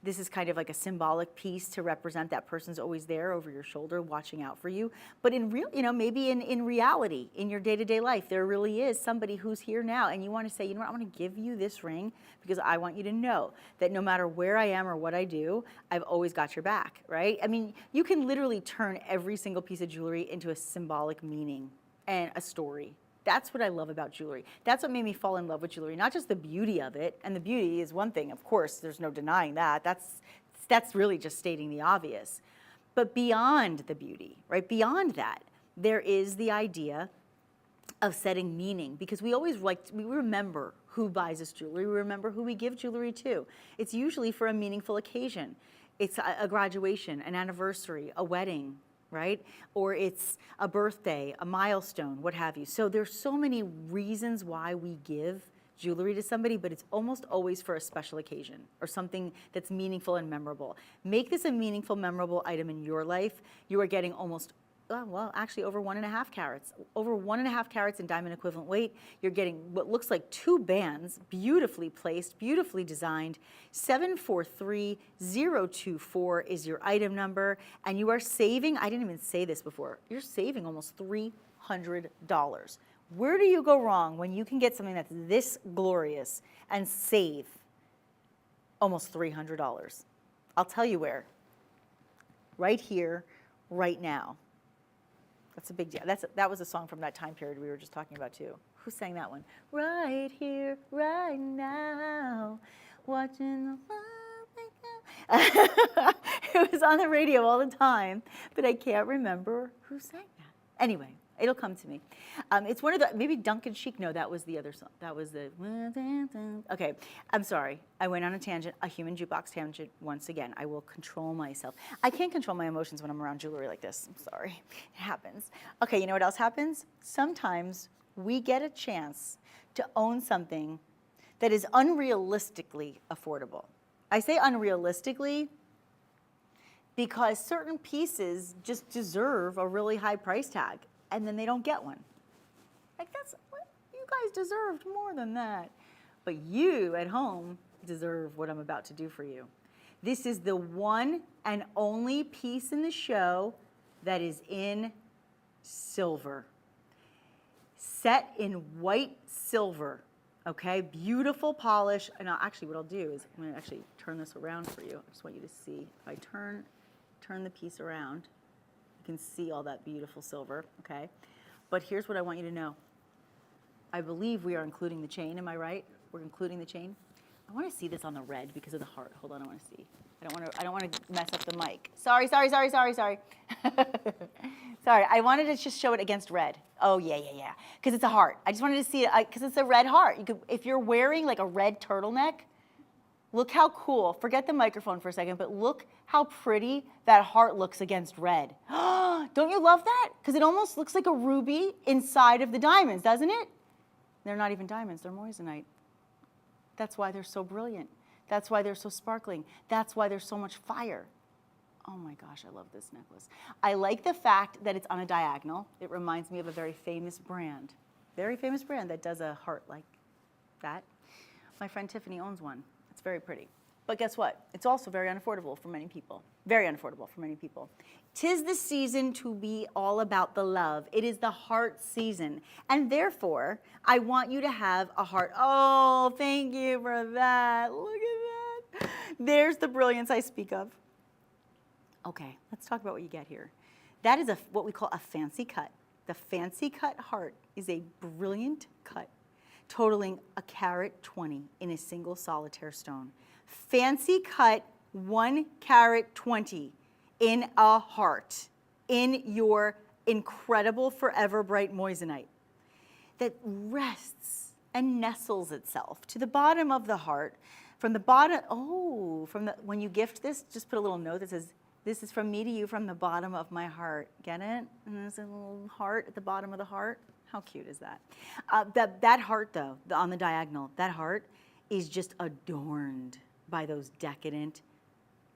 this is kind of like a symbolic piece to represent that person's always there over your shoulder watching out for you. But in real, you know, maybe in reality, in your day-to-day life, there really is somebody who's here now, and you want to say, you know what, I want to give you this ring because I want you to know that no matter where I am or what I do, I've always got your back, right? I mean, you can literally turn every single piece of jewelry into a symbolic meaning and a story. That's what I love about jewelry. That's what made me fall in love with jewelry, not just the beauty of it. And the beauty is one thing, of course, there's no denying that. That's really just stating the obvious. But beyond the beauty, right, beyond that, there is the idea of setting meaning, because we always we remember who buys us jewelry, we remember who we give jewelry to. It's usually for a meaningful occasion. It's a graduation, an anniversary, a wedding, right? Or it's a birthday, a milestone, what have you. So there's so many reasons why we give jewelry to somebody, but it's almost always for a special occasion or something that's meaningful and memorable. Make this a meaningful, memorable item in your life. You are getting almost, well, actually over 1.5 carats. Over 1.5 carats in diamond equivalent weight. You're getting what looks like 2 bands, beautifully placed, beautifully designed. 743024 is your item number, and you are saving, I didn't even say this before, you're saving almost $300. Where do you go wrong when you can get something that's this glorious and save almost $300? I'll tell you where. Right here, right now. That's a big deal. That was a song from that time period we were just talking about too. Who sang that one? Right here, right now, watching the world wake up. It was on the radio all the time, but I can't remember who sang that. Anyway, it'll come to me. It's one of the, maybe Duncan Sheik, no, that was the other song. That was the, okay, I'm sorry. I went on a tangent, a human jukebox tangent once again. I will control myself. I can't control my emotions when I'm around jewelry like this. I'm sorry, it happens. Okay, you know what else happens? Sometimes we get a chance to own something that is unrealistically affordable. I say unrealistically because certain pieces just deserve a really high price tag, and then they don't get one. Like, that's what you guys deserved more than that. But you at home deserve what I'm about to do for you. This is the one and only piece in the show that is in silver. Set in white silver, okay? Beautiful polish. And actually what I'll do is I'm gonna actually turn this around for you. I just want you to see. If I turn the piece around, you can see all that beautiful silver, okay? But here's what I want you to know. I believe we are including the chain, am I right? We're including the chain. I want to see this on the red because of the heart. Hold on, I want to see. I don't want to mess up the mic. Sorry. Sorry, I wanted to just show it against red. Oh, yeah. Because it's a heart. I just wanted to see it because it's a red heart. You could, if you're wearing like a red turtleneck, look how cool. Forget the microphone for a second, but look how pretty that heart looks against red. Don't you love that? Because it almost looks like a ruby inside of the diamonds, doesn't it? They're not even diamonds, they're moissanite. That's why they're so brilliant. That's why they're so sparkling. That's why there's so much fire. Oh my gosh, I love this necklace. I like the fact that it's on a diagonal. It reminds me of a very famous brand that does a heart like that. My friend Tiffany owns one. It's very pretty. But guess what? It's also very unaffordable for many people. Very unaffordable for many people. 'Tis the season to be all about the love. It is the heart season. And therefore, I want you to have a heart. Oh, thank you for that. Look at that. There's the brilliance I speak of. Okay, let's talk about what you get here. That is what we call a fancy cut. The fancy cut heart is a brilliant cut totaling a carat 20 in a single solitaire stone. Fancy cut 1 carat 20 in a heart in your incredible forever bright moissanite that rests and nestles itself to the bottom of the heart. From the bottom, when you gift this, just put a little note that says, "This is from me to you from the bottom of my heart." Get it? And there's a little heart at the bottom of the heart. How cute is that? That heart, though, on the diagonal, that heart is just adorned by those decadent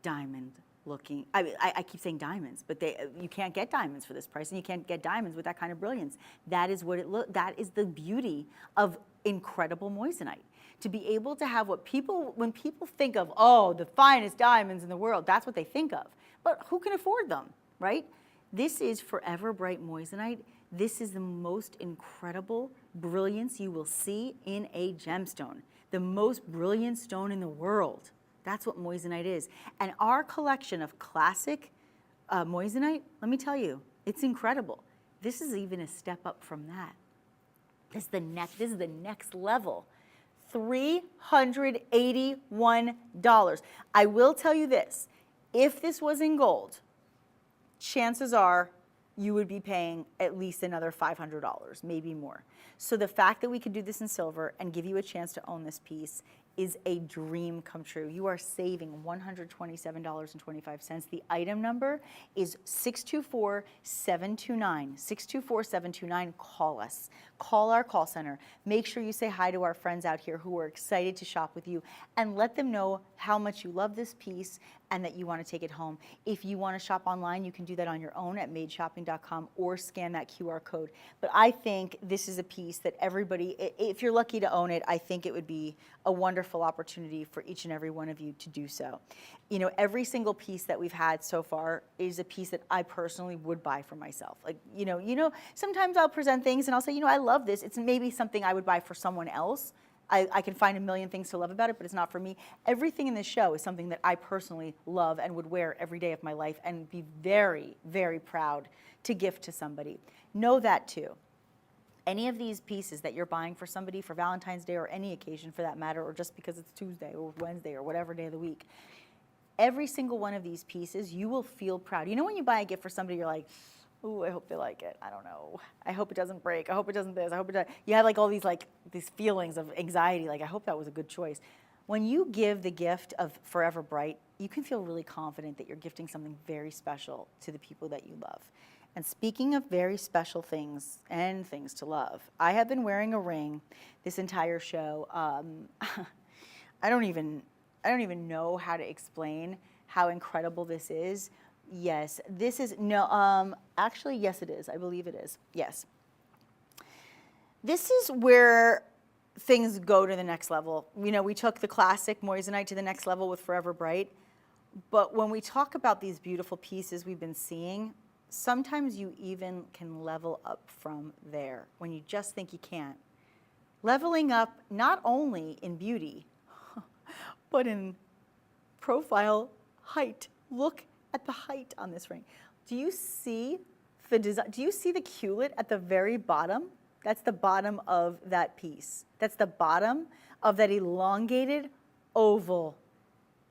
diamond-looking. I keep saying diamonds, but you can't get diamonds for this price, and you can't get diamonds with that kind of brilliance. That is what that is the beauty of incredible moissanite. To be able to have when people think of, oh, the finest diamonds in the world, that's what they think of. But who can afford them, right? This is forever bright moissanite. This is the most incredible brilliance you will see in a gemstone. The most brilliant stone in the world. That's what moissanite is. And our collection of classic moissanite, let me tell you, it's incredible. This is even a step up from that. This is the next level. $381. I will tell you this, if this was in gold, chances are you would be paying at least another $500, maybe more. So the fact that we could do this in silver and give you a chance to own this piece is a dream come true. You are saving $127.25. The item number is 624-729. 624-729, call us. Call our call center. Make sure you say hi to our friends out here who are excited to shop with you, and let them know how much you love this piece and that you want to take it home. If you want to shop online, you can do that on your own at madeshopping.com or scan that QR code. But I think this is a piece that everybody, if you're lucky to own it, I think it would be a wonderful opportunity for each and every one of you to do so. You know, every single piece that we've had so far is a piece that I personally would buy for myself. Like, you know, sometimes I'll present things and I'll say, you know, I love this. It's maybe something I would buy for someone else. I can find a million things to love about it, but it's not for me. Everything in this show is something that I personally love and would wear every day of my life and be very, very proud to gift to somebody. Know that too. Any of these pieces that you're buying for somebody for Valentine's Day or any occasion for that matter, or just because it's Tuesday or Wednesday or whatever day of the week, every single one of these pieces, you will feel proud. You know when you buy a gift for somebody, you're like, ooh, I hope they like it. I don't know. I hope it doesn't break. I hope it doesn't this. I hope it doesn't. You have like all these feelings of anxiety. Like, I hope that was a good choice. When you give the gift of Forever Bright, you can feel really confident that you're gifting something very special to the people that you love. And speaking of very special things and things to love, I have been wearing a ring this entire show. I don't even know how to explain how incredible this is. Yes, this is, no, actually, yes, it is. I believe it is. Yes. This is where things go to the next level. You know, we took the classic moissanite to the next level with Forever Bright, but when we talk about these beautiful pieces we've been seeing, sometimes you even can level up from there when you just think you can't. Leveling up not only in beauty, but in profile height. Look at the height on this ring. Do you see the design? Do you see the culet at the very bottom? That's the bottom of that piece. That's the bottom of that elongated oval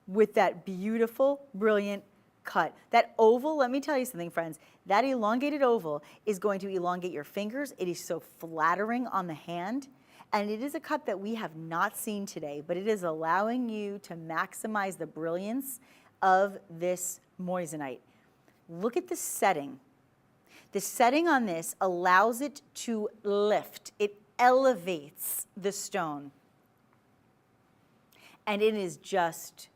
with that beautiful, brilliant cut. That oval, let me tell you something, friends, that elongated oval is going to elongate your fingers. It is so flattering on the hand. And it is a cut that we have not seen today, but it is allowing you to maximize the brilliance of this moissanite. Look at the setting. The setting on this allows it to lift. It elevates the stone. And it is just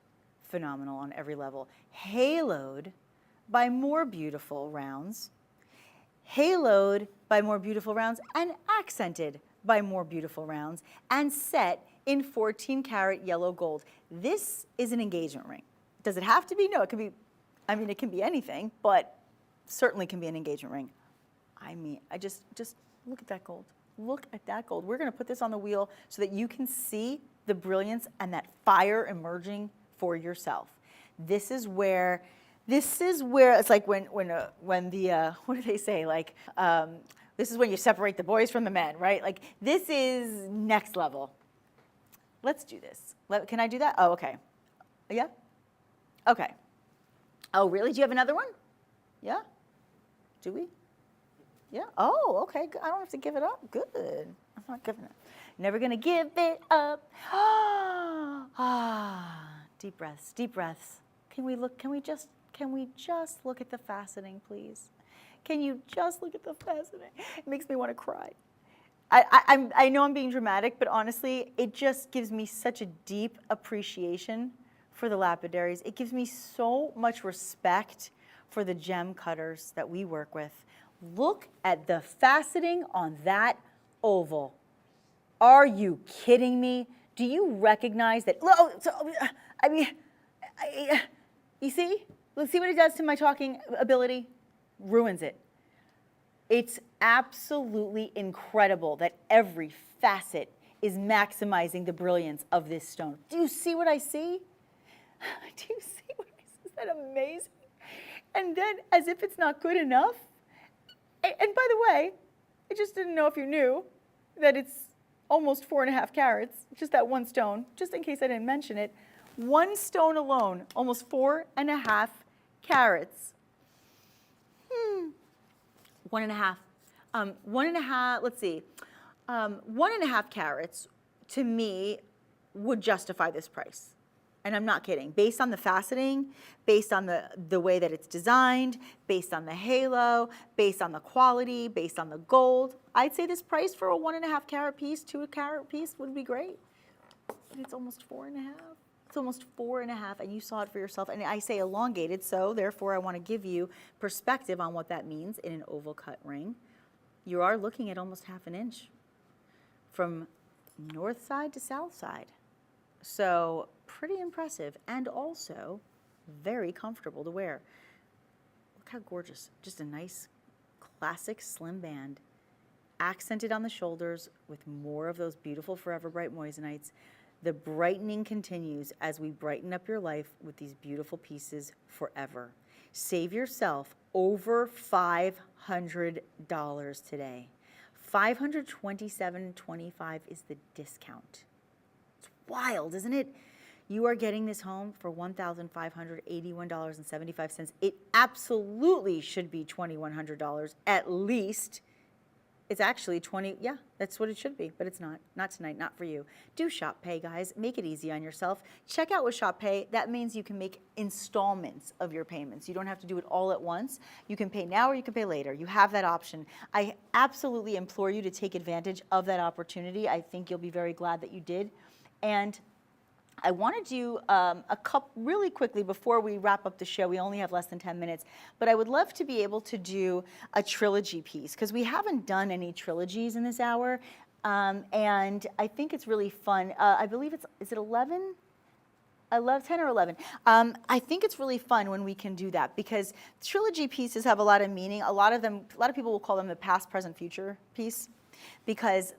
phenomenal on every level. Haloed by more beautiful rounds. Haloed by more beautiful rounds and accented by more beautiful rounds and set in 14 karat yellow gold. This is an engagement ring. Does it have to be? No, it could be I mean, it can be anything, but certainly can be an engagement ring. I mean, I just look at that gold. Look at that gold. We're going to put this on the wheel so that you can see the brilliance and that fire emerging for yourself. This is where it's like when the what do they say, like this is when you separate the boys from the men, right? Like this is next level. Let's do this. Can I do that? Oh, okay. Yeah? Okay. Oh, really? Do you have another one? Yeah? Do we? Yeah? Oh, okay. I don't have to give it up. Good. I'm not giving it. Never gonna give it up. Deep breaths, deep breaths. Can we just look at the faceting, please? Can you just look at the faceting? It makes me want to cry. I know I'm being dramatic, but honestly, it just gives me such a deep appreciation for the lapidaries. It gives me so much respect for the gem cutters that we work with. Look at the faceting on that oval. Are you kidding me? Do you recognize that? I mean, you see? Let's see what it does to my talking ability. Ruins it. It's absolutely incredible that every facet is maximizing the brilliance of this stone. Do you see what I see? Do you see what I see? Is that amazing? And then, as if it's not good enough, and by the way, I just didn't know if you knew that it's almost 4.5 carats, just that one stone, just in case I didn't mention it. One stone alone, almost 4.5 carats. 1.5. 1.5, let's see. 1.5 carats, to me, would justify this price. And I'm not kidding. Based on the faceting, based on the way that it's designed, based on the halo, based on the quality, based on the gold, I'd say this price for a 1.5 carat piece, 2 carat piece would be great. But it's almost 4.5. It's almost 4.5, and you saw it for yourself. And I say elongated, so therefore I want to give you perspective on what that means in an oval cut ring. You are looking at almost 1/2 inch from north side to south side. So pretty impressive, and also very comfortable to wear. Look how gorgeous. Just a nice classic slim band, accented on the shoulders with more of those beautiful Forever Bright moissanites. The brightening continues as we brighten up your life with these beautiful pieces forever. Save yourself over $500 today. $527.25 is the discount. It's wild, isn't it? You are getting this home for $1,581.75. It absolutely should be $2,100 at least. It's actually 20, yeah, that's what it should be, but it's not. Not tonight, not for you. Do Shop Pay, guys. Make it easy on yourself. Check out with Shop Pay. That means you can make installments of your payments. You don't have to do it all at once. You can pay now or you can pay later. You have that option. I absolutely implore you to take advantage of that opportunity. I think you'll be very glad that you did. And I want to do a couple really quickly before we wrap up the show. We only have less than 10 minutes, but I would love to be able to do a trilogy piece because we haven't done any trilogies in this hour, and I think it's really fun. I believe is it 11? I love 10 or 11. I think it's really fun when we can do that because trilogy pieces have a lot of meaning. A lot of people will call them the past, present, future piece because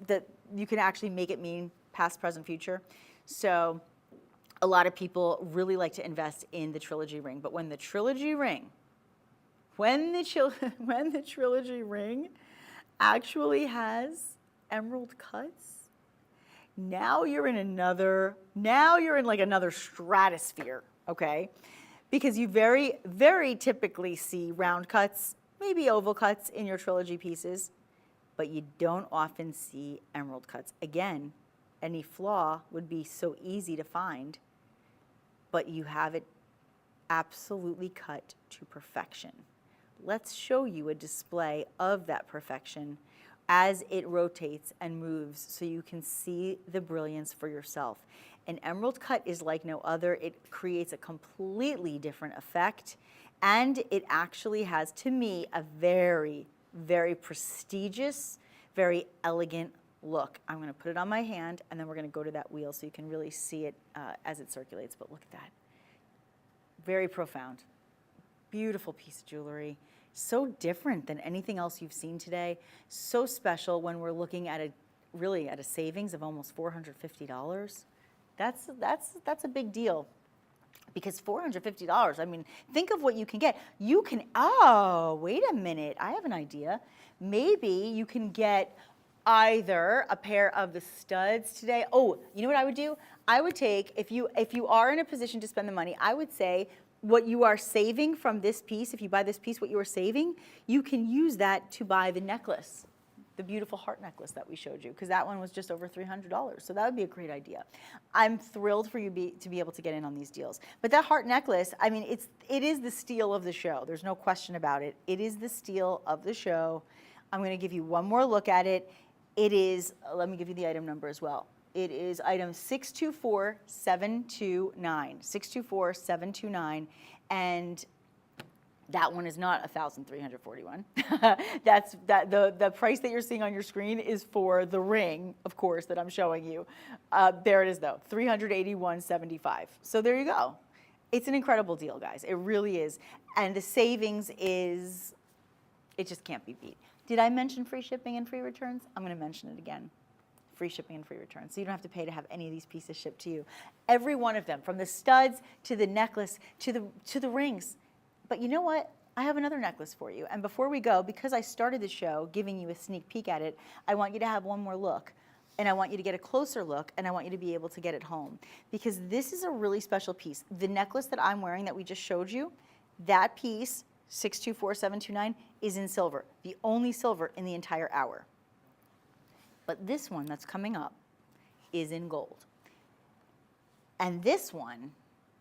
you can actually make it mean past, present, future. So a lot of people really like to invest in the trilogy ring, but when the trilogy ring actually has emerald cuts, now you're in like another stratosphere, okay? Because you very, very typically see round cuts, maybe oval cuts in your trilogy pieces, but you don't often see emerald cuts. Again, any flaw would be so easy to find, but you have it absolutely cut to perfection. Let's show you a display of that perfection as it rotates and moves so you can see the brilliance for yourself. An emerald cut is like no other. It creates a completely different effect, and it actually has, to me, a very, very prestigious, very elegant look. I'm going to put it on my hand, and then we're going to go to that wheel so you can really see it as it circulates. But look at that. Very profound. Beautiful piece of jewelry. So different than anything else you've seen today. So special when we're looking at really at a savings of almost $450. That's a big deal. Because $450, I mean, think of what you can get. You can, oh, wait a minute, I have an idea. Maybe you can get either a pair of the studs today. Oh, you know what I would do? I would take, if you are in a position to spend the money, I would say what you are saving from this piece, if you buy this piece, what you are saving, you can use that to buy the necklace. The beautiful heart necklace that we showed you, because that one was just over $300. So that would be a great idea. I'm thrilled for you to be able to get in on these deals. But that heart necklace, I mean, it is the steal of the show. There's no question about it. It is the steal of the show. I'm going to give you one more look at it. It is, let me give you the item number as well. It is item 624729. 624729. And that one is not $1,341. The price that you're seeing on your screen is for the ring, of course, that I'm showing you. There it is, though, $381.75. So there you go. It's an incredible deal, guys. It really is. And the savings is, it just can't be beat. Did I mention free shipping and free returns? I'm going to mention it again. Free shipping and free returns. So you don't have to pay to have any of these pieces shipped to you. Every one of them, from the studs to the necklace to the rings. But you know what? I have another necklace for you. And before we go, because I started the show giving you a sneak peek at it, I want you to have one more look. And I want you to get a closer look, and I want you to be able to get it home. Because this is a really special piece. The necklace that I'm wearing that we just showed you, that piece, 624729, is in silver. The only silver in the entire hour. But this one that's coming up is in gold. And this one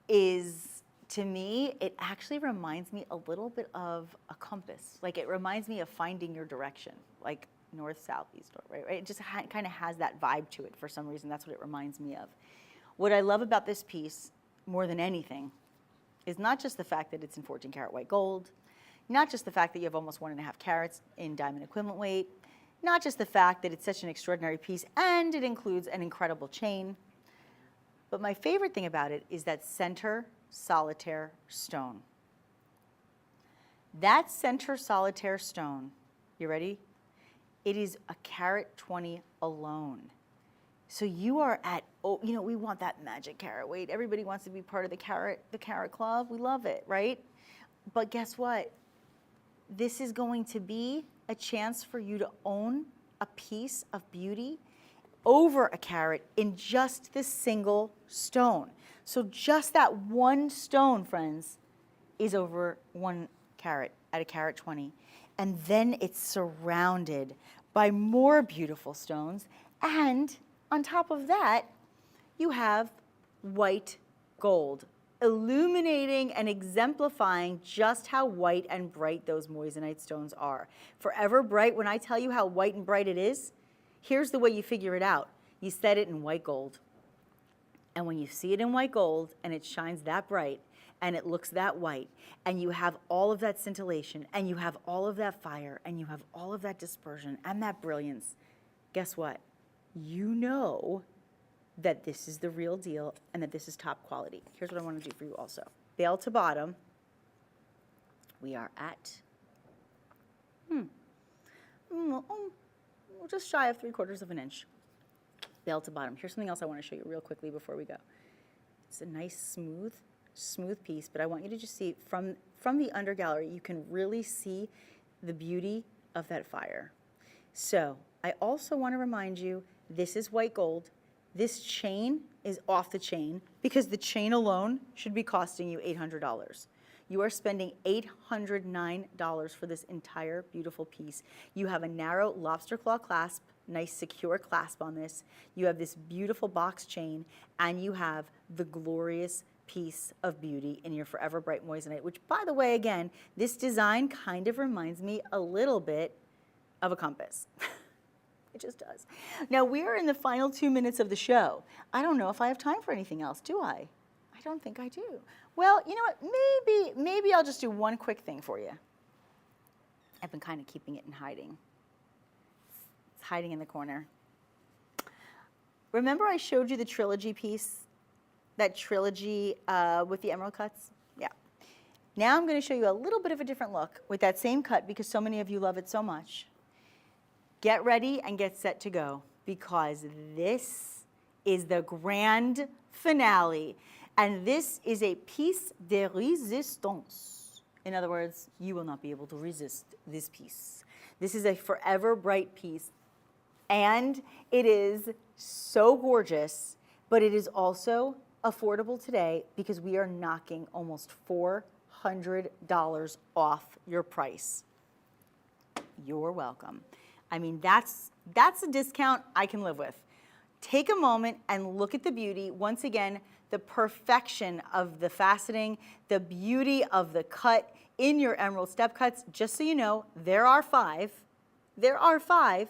is, to me, it actually reminds me a little bit of a compass. Like, it reminds me of finding your direction, like north, south, east, right? It just kind of has that vibe to it for some reason. That's what it reminds me of. What I love about this piece, more than anything, is not just the fact that it's in 14 karat white gold, not just the fact that you have almost 1.5 carats in diamond equivalent weight, not just the fact that it's such an extraordinary piece and it includes an incredible chain, but my favorite thing about it is that center solitaire stone. That center solitaire stone, you ready? It is a carat 20 alone. So you are at, oh, you know, we want that magic carat weight. Everybody wants to be part of the carat club. We love it, right? But guess what? This is going to be a chance for you to own a piece of beauty over a carat in just this single stone. So just that one stone, friends, is over 1 carat at a carat 20. And then it's surrounded by more beautiful stones. And on top of that, you have white gold, illuminating and exemplifying just how white and bright those moissanite stones are. Forever bright, when I tell you how white and bright it is, here's the way you figure it out. You set it in white gold. And when you see it in white gold and it shines that bright and it looks that white and you have all of that scintillation and you have all of that fire and you have all of that dispersion and that brilliance, guess what? You know that this is the real deal and that this is top quality. Here's what I want to do for you also. Bail to bottom, we are at just shy of 3/4 of an inch. Bail to bottom. Here's something else I want to show you real quickly before we go. It's a nice smooth piece, but I want you to just see from the under gallery, you can really see the beauty of that fire. So I also want to remind you, this is white gold. This chain is off the chain because the chain alone should be costing you $800. You are spending $809 for this entire beautiful piece. You have a narrow lobster claw clasp, nice secure clasp on this. You have this beautiful box chain, and you have the glorious piece of beauty in your Forever Bright moissanite, which, by the way, again, this design kind of reminds me a little bit of a compass. It just does. Now, we are in the final 2 minutes of the show. I don't know if I have time for anything else, do I? I don't think I do. Well, you know what? Maybe I'll just do one quick thing for you. I've been kind of keeping it in hiding. It's hiding in the corner. Remember I showed you the trilogy piece? That trilogy with the emerald cuts? Yeah. Now I'm going to show you a little bit of a different look with that same cut because so many of you love it so much. Get ready and get set to go because this is the grand finale. And this is a piece de résistance. In other words, you will not be able to resist this piece. This is a forever bright piece. And it is so gorgeous, but it is also affordable today because we are knocking almost $400 off your price. You're welcome. I mean, that's a discount I can live with. Take a moment and look at the beauty. Once again, the perfection of the faceting, the beauty of the cut in your emerald step cuts. Just so you know, there are 5. There are 5.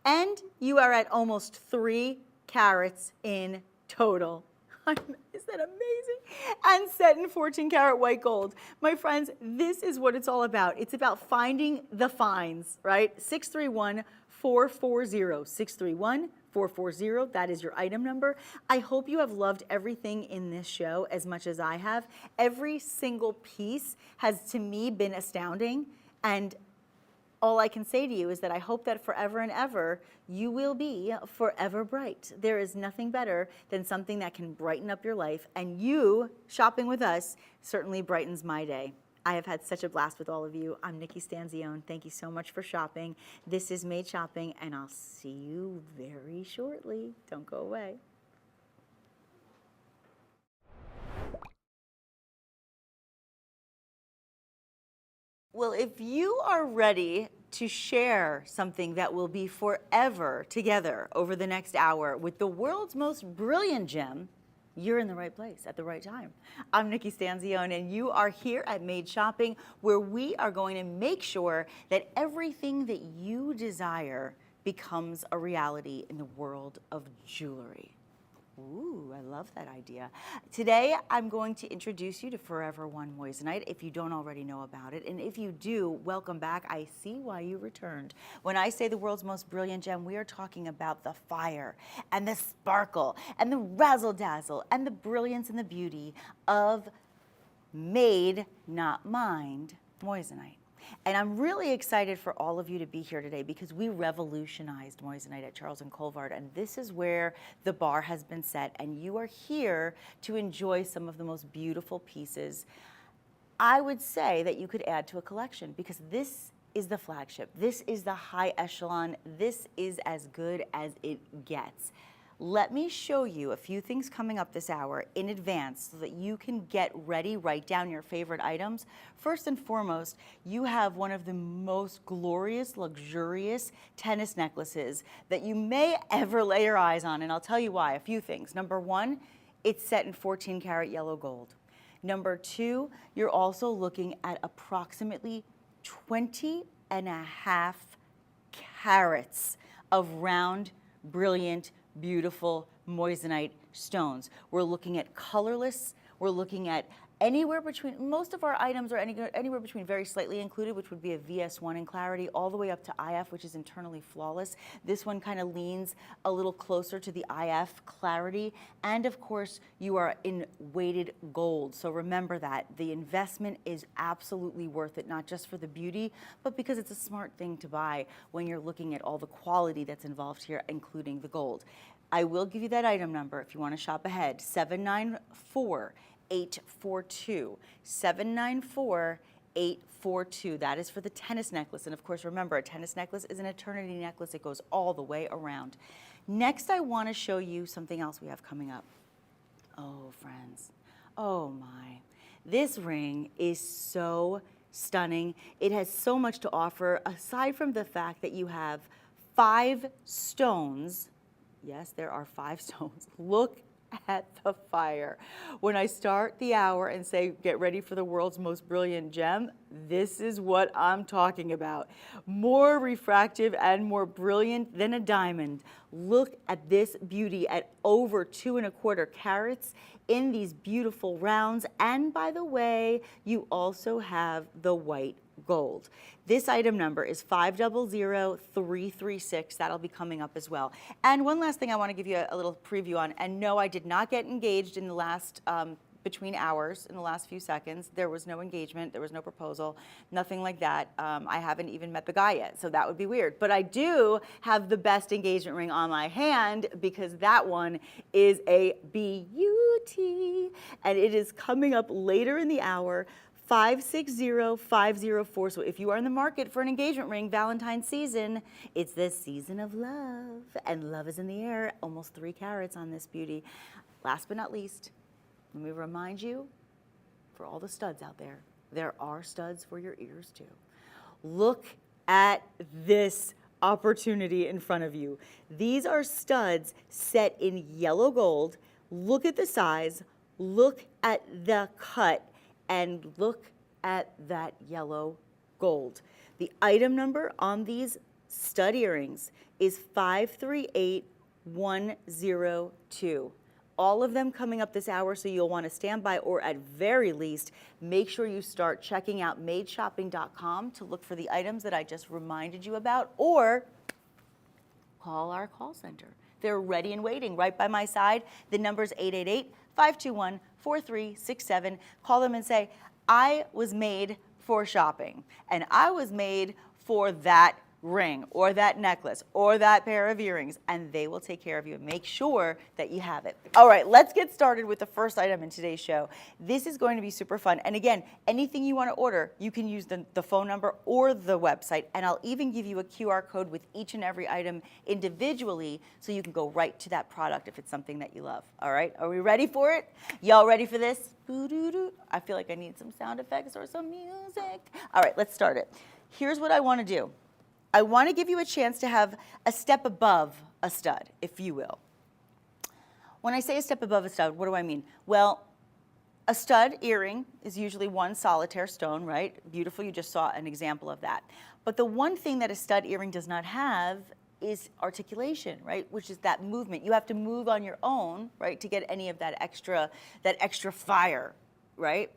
And you are at almost 3 carats in total. Is that amazing? And set in 14 karat white gold. My friends, this is what it's all about. It's about finding the finds, right? 631-440, 631-440, that is your item number. I hope you have loved everything in this show as much as I have. Every single piece has, to me, been astounding. And all I can say to you is that I hope that forever and ever, you will be forever bright. There is nothing better than something that can brighten up your life, and you shopping with us certainly brightens my day. I have had such a blast with all of you. I'm Nikki Stanzione. Thank you so much for shopping. This is Made Shopping, and I'll see you very shortly. Don't go away. Well, if you are ready to share something that will be forever together over the next hour with the world's most brilliant gem, you're in the right place at the right time. I'm Nikki Stanzione, and you are here at Made Shopping, where we are going to make sure that everything that you desire becomes a reality in the world of jewelry. Ooh, I love that idea. Today, I'm going to introduce you to Forever One moissanite, if you don't already know about it. And if you do, welcome back. I see why you returned. When I say the world's most brilliant gem, we are talking about the fire and the sparkle and the razzle-dazzle and the brilliance and the beauty of made, not mined, moissanite. And I'm really excited for all of you to be here today because we revolutionized moissanite at Charles Colvard, and this is where the bar has been set, and you are here to enjoy some of the most beautiful pieces. I would say that you could add to a collection because this is the flagship. This is the high echelon. This is as good as it gets. Let me show you a few things coming up this hour in advance so that you can get ready, write down your favorite items. First and foremost, you have one of the most glorious, luxurious tennis necklaces that you may ever lay your eyes on, and I'll tell you why. A few things. Number one, it's set in 14 karat yellow gold. Number two, you're also looking at approximately 20.5 carats of round, brilliant, beautiful moissanite stones. We're looking at colorless. We're looking at anywhere between, most of our items are anywhere between very slightly included, which would be a VS1 in clarity, all the way up to IF, which is internally flawless. This one kind of leans a little closer to the IF clarity. And of course, you are in weighted gold. So remember that. The investment is absolutely worth it, not just for the beauty, but because it's a smart thing to buy when you're looking at all the quality that's involved here, including the gold. I will give you that item number if you want to shop ahead, 794-842, 794-842. That is for the tennis necklace. And of course, remember, a tennis necklace is an eternity necklace. It goes all the way around. Next, I want to show you something else we have coming up. Oh, friends. Oh, my. This ring is so stunning. It has so much to offer, aside from the fact that you have 5 stones. Yes, there are 5 stones. Look at the fire. When I start the hour and say, get ready for the world's most brilliant gem, this is what I'm talking about. More refractive and more brilliant than a diamond. Look at this beauty at over 2¼ carats in these beautiful rounds. And by the way, you also have the white gold. This item number is 500336. That'll be coming up as well. And one last thing I want to give you a little preview on. And no, I did not get engaged in the last between hours in the last few seconds. There was no engagement, there was no proposal, nothing like that. I haven't even met the guy yet, so that would be weird. But I do have the best engagement ring on my hand because that one is a beauty, and it is coming up later in the hour. 560504. So if you are in the market for an engagement ring, Valentine's season, it's the season of love, and love is in the air. Almost 3 carats on this beauty. Last but not least, let me remind you, for all the studs out there are studs for your ears too. Look at this opportunity in front of you. These are studs set in yellow gold. Look at the size, look at the cut, and look at that yellow gold. The item number on these stud earrings is 538102. All of them coming up this hour, so you'll want to stand by, or at very least, make sure you start checking out madeshopping.com to look for the items that I just reminded you about, or call our call center. They're ready and waiting right by my side. The number's 888-521-4367. Call them and say, I was made for shopping, and I was made for that ring or that necklace or that pair of earrings, and they will take care of you and make sure that you have it. All right, let's get started with the first item in today's show. This is going to be super fun. And again, anything you want to order, you can use the phone number or the website, and I'll even give you a QR code with each and every item individually so you can go right to that product if it's something that you love. All right, are we ready for it? Y'all ready for this? I feel like I need some sound effects or some music. All right, let's start it. Here's what I want to do. I want to give you a chance to have a step above a stud, if you will. When I say a step above a stud, what do I mean? Well, a stud earring is usually one solitaire stone, right? Beautiful, you just saw an example of that. But the one thing that a stud earring does not have is articulation, right? Which is that movement. You have to move on your own, right, to get any of that extra fire, right?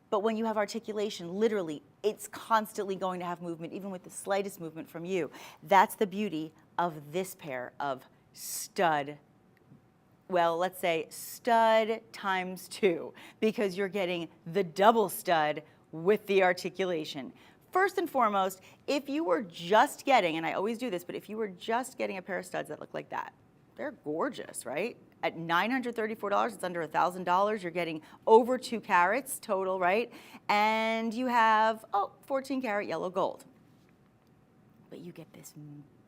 But when you have articulation, literally, it's constantly going to have movement, even with the slightest movement from you. That's the beauty of this pair of stud, well, let's say stud times 2, because you're getting the double stud with the articulation. First and foremost, if you were just getting, and I always do this, but if you were just getting a pair of studs that look like that, they're gorgeous, right? At $934, it's under $1,000. You're getting over 2 carats total, right? And you have, 14 karat yellow gold. But you get this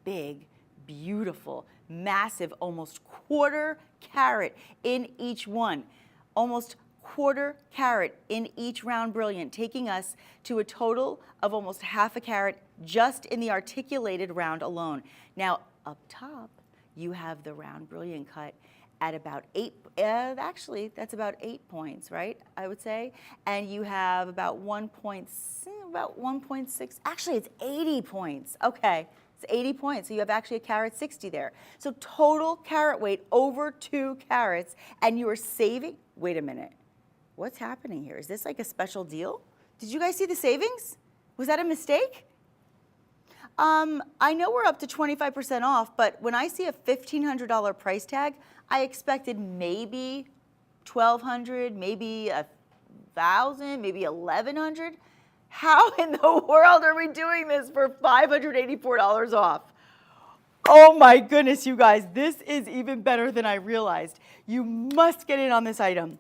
big, beautiful, massive, almost 1/4 carat in each one. Almost 1/4 carat in each round brilliant, taking us to a total of almost 1/2 carat just in the articulated round alone. Now, up top, you have the round brilliant cut at about 8, actually that's about 8 points, right, I would say. And you have about 1.6, actually it's 80 points, okay. It's 80 points, so you have actually a carat 60 there. So total carat weight over 2 carats, and you are saving, wait a minute, what's happening here? Is this like a special deal? Did you guys see the savings? Was that a mistake? I know we're up to 25% off, but when I see a $1,500 price tag, I expected maybe $1,200, maybe $1,000, maybe $1,100. How in the world are we doing this for $584 off? Oh my goodness, you guys, this is even better than I realized. You must get in on this item.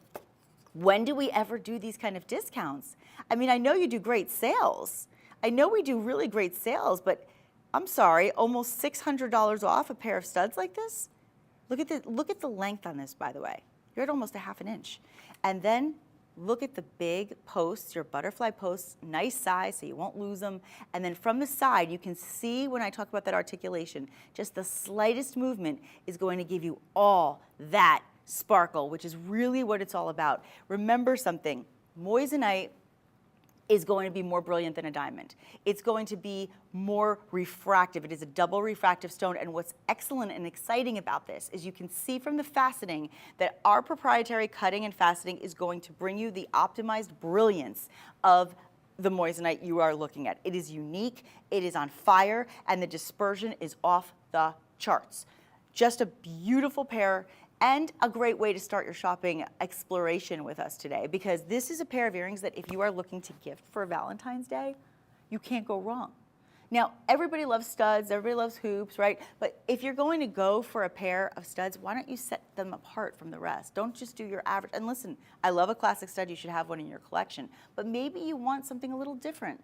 When do we ever do these kind of discounts? I mean, I know you do great sales. I know we do really great sales, but I'm sorry, almost $600 off a pair of studs like this? Look at the length on this, by the way. You're at almost a 1/2 inch. And then look at the big posts, your butterfly posts, nice size so you won't lose them. And then from the side, you can see when I talk about that articulation, just the slightest movement is going to give you all that sparkle, which is really what it's all about. Remember something, moissanite is going to be more brilliant than a diamond. It's going to be more refractive. It is a double refractive stone, and what's excellent and exciting about this is you can see from the faceting that our proprietary cutting and faceting is going to bring you the optimized brilliance of the moissanite you are looking at. It is unique, it is on fire, and the dispersion is off the charts. Just a beautiful pair, And a great way to start your shopping exploration with us today, because this is a pair of earrings that if you are looking to gift for Valentine's Day, you can't go wrong. Now, everybody loves studs, everybody loves hoops, right? But if you're going to go for a pair of studs, why don't you set them apart from the rest? Don't just do your average. And listen, I love a classic stud, you should have one in your collection. But maybe you want something a little different.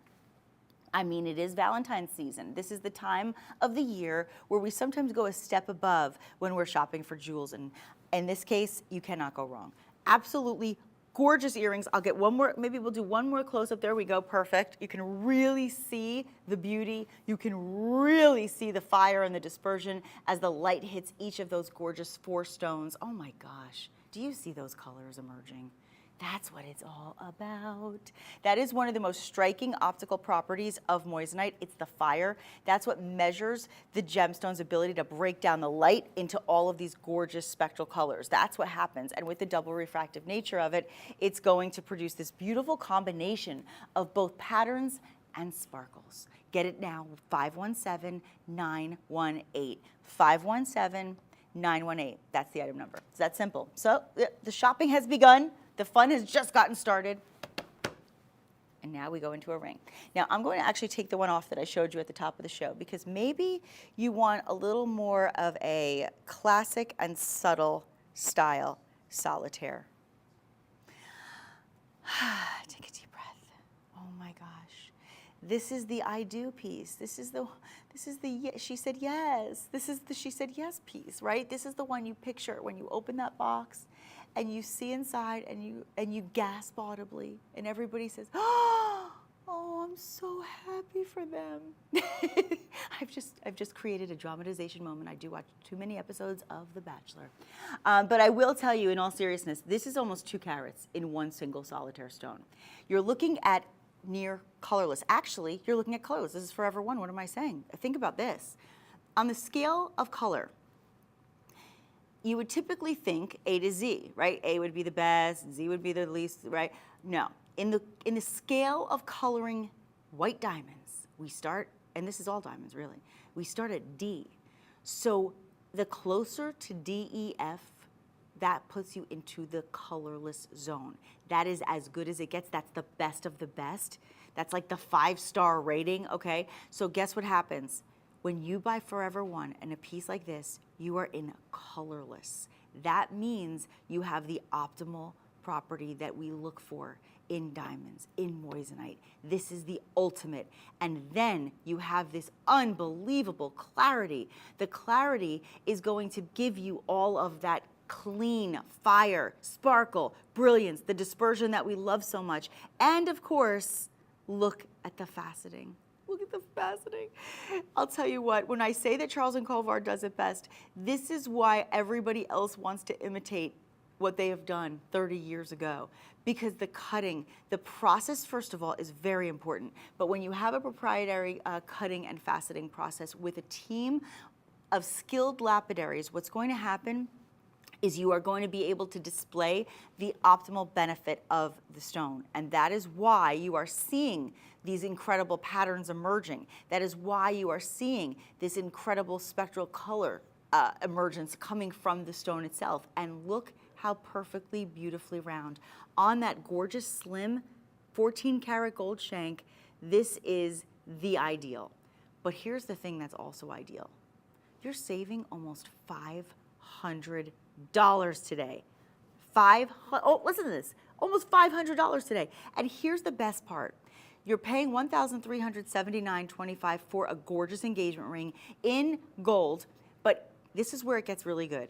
I mean, it is Valentine's season. This is the time of the year where we sometimes go a step above when we're shopping for jewels. And in this case, you cannot go wrong. Absolutely gorgeous earrings. I'll get one more, maybe we'll do one more close up. There we go, perfect. You can really see the beauty. You can really see the fire and the dispersion as the light hits each of those gorgeous 4 stones. Oh my gosh, do you see those colors emerging? That's what it's all about. That is one of the most striking optical properties of moissanite. It's the fire. That's what measures the gemstone's ability to break down the light into all of these gorgeous spectral colors. That's what happens. And with the double refractive nature of it, it's going to produce this beautiful combination of both patterns and sparkles. Get it now, 517-918. 517-918. That's the item number. It's that simple. So the shopping has begun. The fun has just gotten started. And now we go into a ring. Now I'm going to actually take the one off that I showed you at the top of the show, because maybe you want a little more of a classic and subtle style solitaire. Take a deep breath. Oh my gosh. This is the I do piece. This is the she said yes. This is the she said yes piece, right? This is the one you picture when you open that box and you see inside and you gasp audibly and everybody says, "Oh, I'm so happy for them." I've just created a dramatization moment. I do watch too many episodes of The Bachelor. But I will tell you in all seriousness, this is almost 2 carats in one single solitaire stone. You're looking at near colorless. Actually, you're looking at colorless. This is Forever One. What am I saying? Think about this. On the scale of color, you would typically think A to Z, right? A would be the best, Z would be the least, right? No. In the scale of coloring white diamonds, we start, and this is all diamonds really, we start at D. So the closer to DEF, that puts you into the colorless zone. That is as good as it gets. That's the best of the best. That's like the 5-star rating, okay? So guess what happens? When you buy Forever One and a piece like this, you are in colorless. That means you have the optimal property that we look for in diamonds, in moissanite. This is the ultimate. And then you have this unbelievable clarity. The clarity is going to give you all of that clean fire, sparkle, brilliance, the dispersion that we love so much. And of course, look at the faceting. Look at the faceting. I'll tell you what, when I say that Charles and Colvard does it best, this is why everybody else wants to imitate what they have done 30 years ago. Because the cutting, the process, first of all, is very important. But when you have a proprietary cutting and faceting process with a team of skilled lapidaries, what's going to happen is you are going to be able to display the optimal benefit of the stone. And that is why you are seeing these incredible patterns emerging. That is why you are seeing this incredible spectral color emergence coming from the stone itself. And look how perfectly, beautifully round. On that gorgeous, slim, 14-karat gold shank, this is the ideal. But here's the thing that's also ideal. You're saving almost $500 today. Listen to this, almost $500 today. And here's the best part. You're paying $1,379.25 for a gorgeous engagement ring in gold, but this is where it gets really good.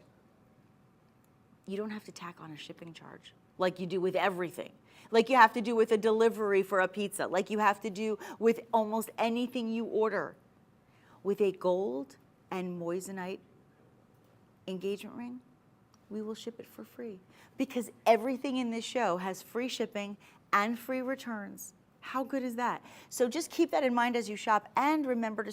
You don't have to tack on a shipping charge like you do with everything. Like you have to do with a delivery for a pizza, like you have to do with almost anything you order. With a gold and moissanite engagement ring, we will ship it for free because everything in this show has free shipping and free returns. How good is that? So just keep that in mind as you shop, and remember to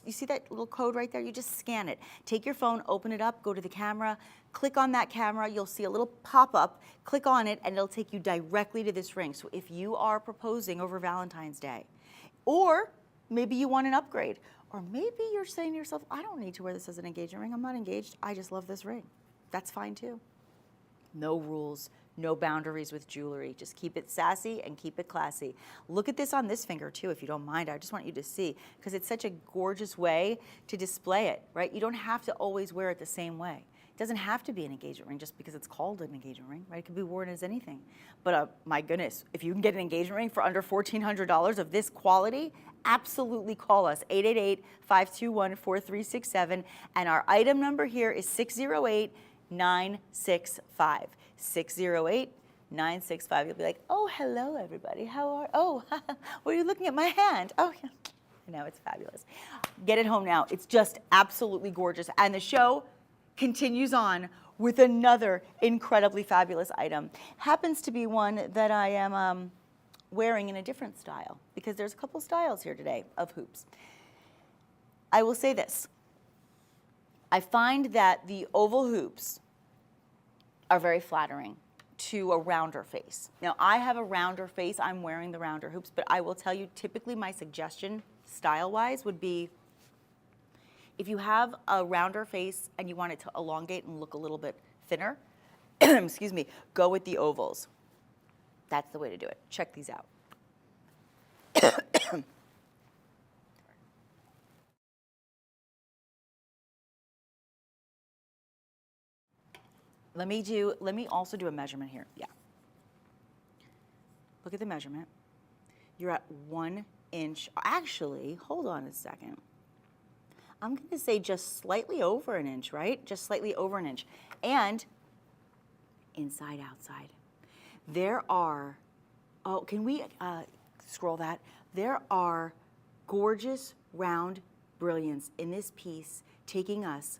you see that little code right there? You just scan it. Take your phone, open it up, go to the camera, click on that camera, you'll see a little pop-up, click on it, and it'll take you directly to this ring. So if you are proposing over Valentine's Day, or maybe you want an upgrade, or maybe you're saying to yourself, I don't need to wear this as an engagement ring, I'm not engaged, I just love this ring. That's fine too. No rules, no boundaries with jewelry. Just keep it sassy and keep it classy. Look at this on this finger too, if you don't mind. I just want you to see, because it's such a gorgeous way to display it, right? You don't have to always wear it the same way. It doesn't have to be an engagement ring just because it's called an engagement ring, right? It can be worn as anything. But my goodness, if you can get an engagement ring for under $1,400 of this quality, absolutely call us, 888-521-4367. And our item number here is 608-965. 608-965. You'll be like, oh, hello, everybody. How are, oh, were you looking at my hand? Oh, yeah. I know, it's fabulous. Get it home now. It's just absolutely gorgeous. And the show continues on with another incredibly fabulous item. Happens to be one that I am wearing in a different style, because there's a couple styles here today of hoops. I will say this. I find that the oval hoops are very flattering to a rounder face. Now, I have a rounder face. I'm wearing the rounder hoops, but I will tell you, typically my suggestion style-wise would be, if you have a rounder face and you want it to elongate and look a little bit thinner, excuse me, go with the ovals. That's the way to do it. Check these out. Let me also do a measurement here. Yeah. Look at the measurement. You're at 1 inch. Actually, hold on a second. I'm going to say just slightly over an inch, right? Just slightly over an inch. And inside, outside. There are, oh, can we scroll that? There are gorgeous round brilliants in this piece, taking us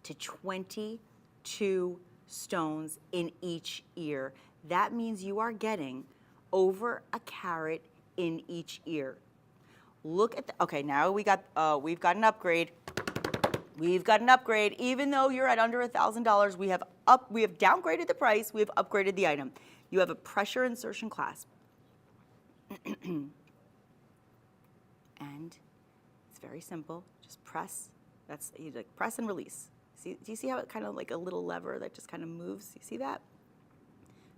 to 22 stones in each ear. That means you are getting over a carat in each ear. Look at the, okay, now we've got an upgrade. We've got an upgrade. Even though you're at under $1,000, we have downgraded the price, we have upgraded the item. You have a pressure insertion clasp. And it's very simple. Just press. That's, you like press and release. See, do you see how it kind of like a little lever that just kind of moves? You see that?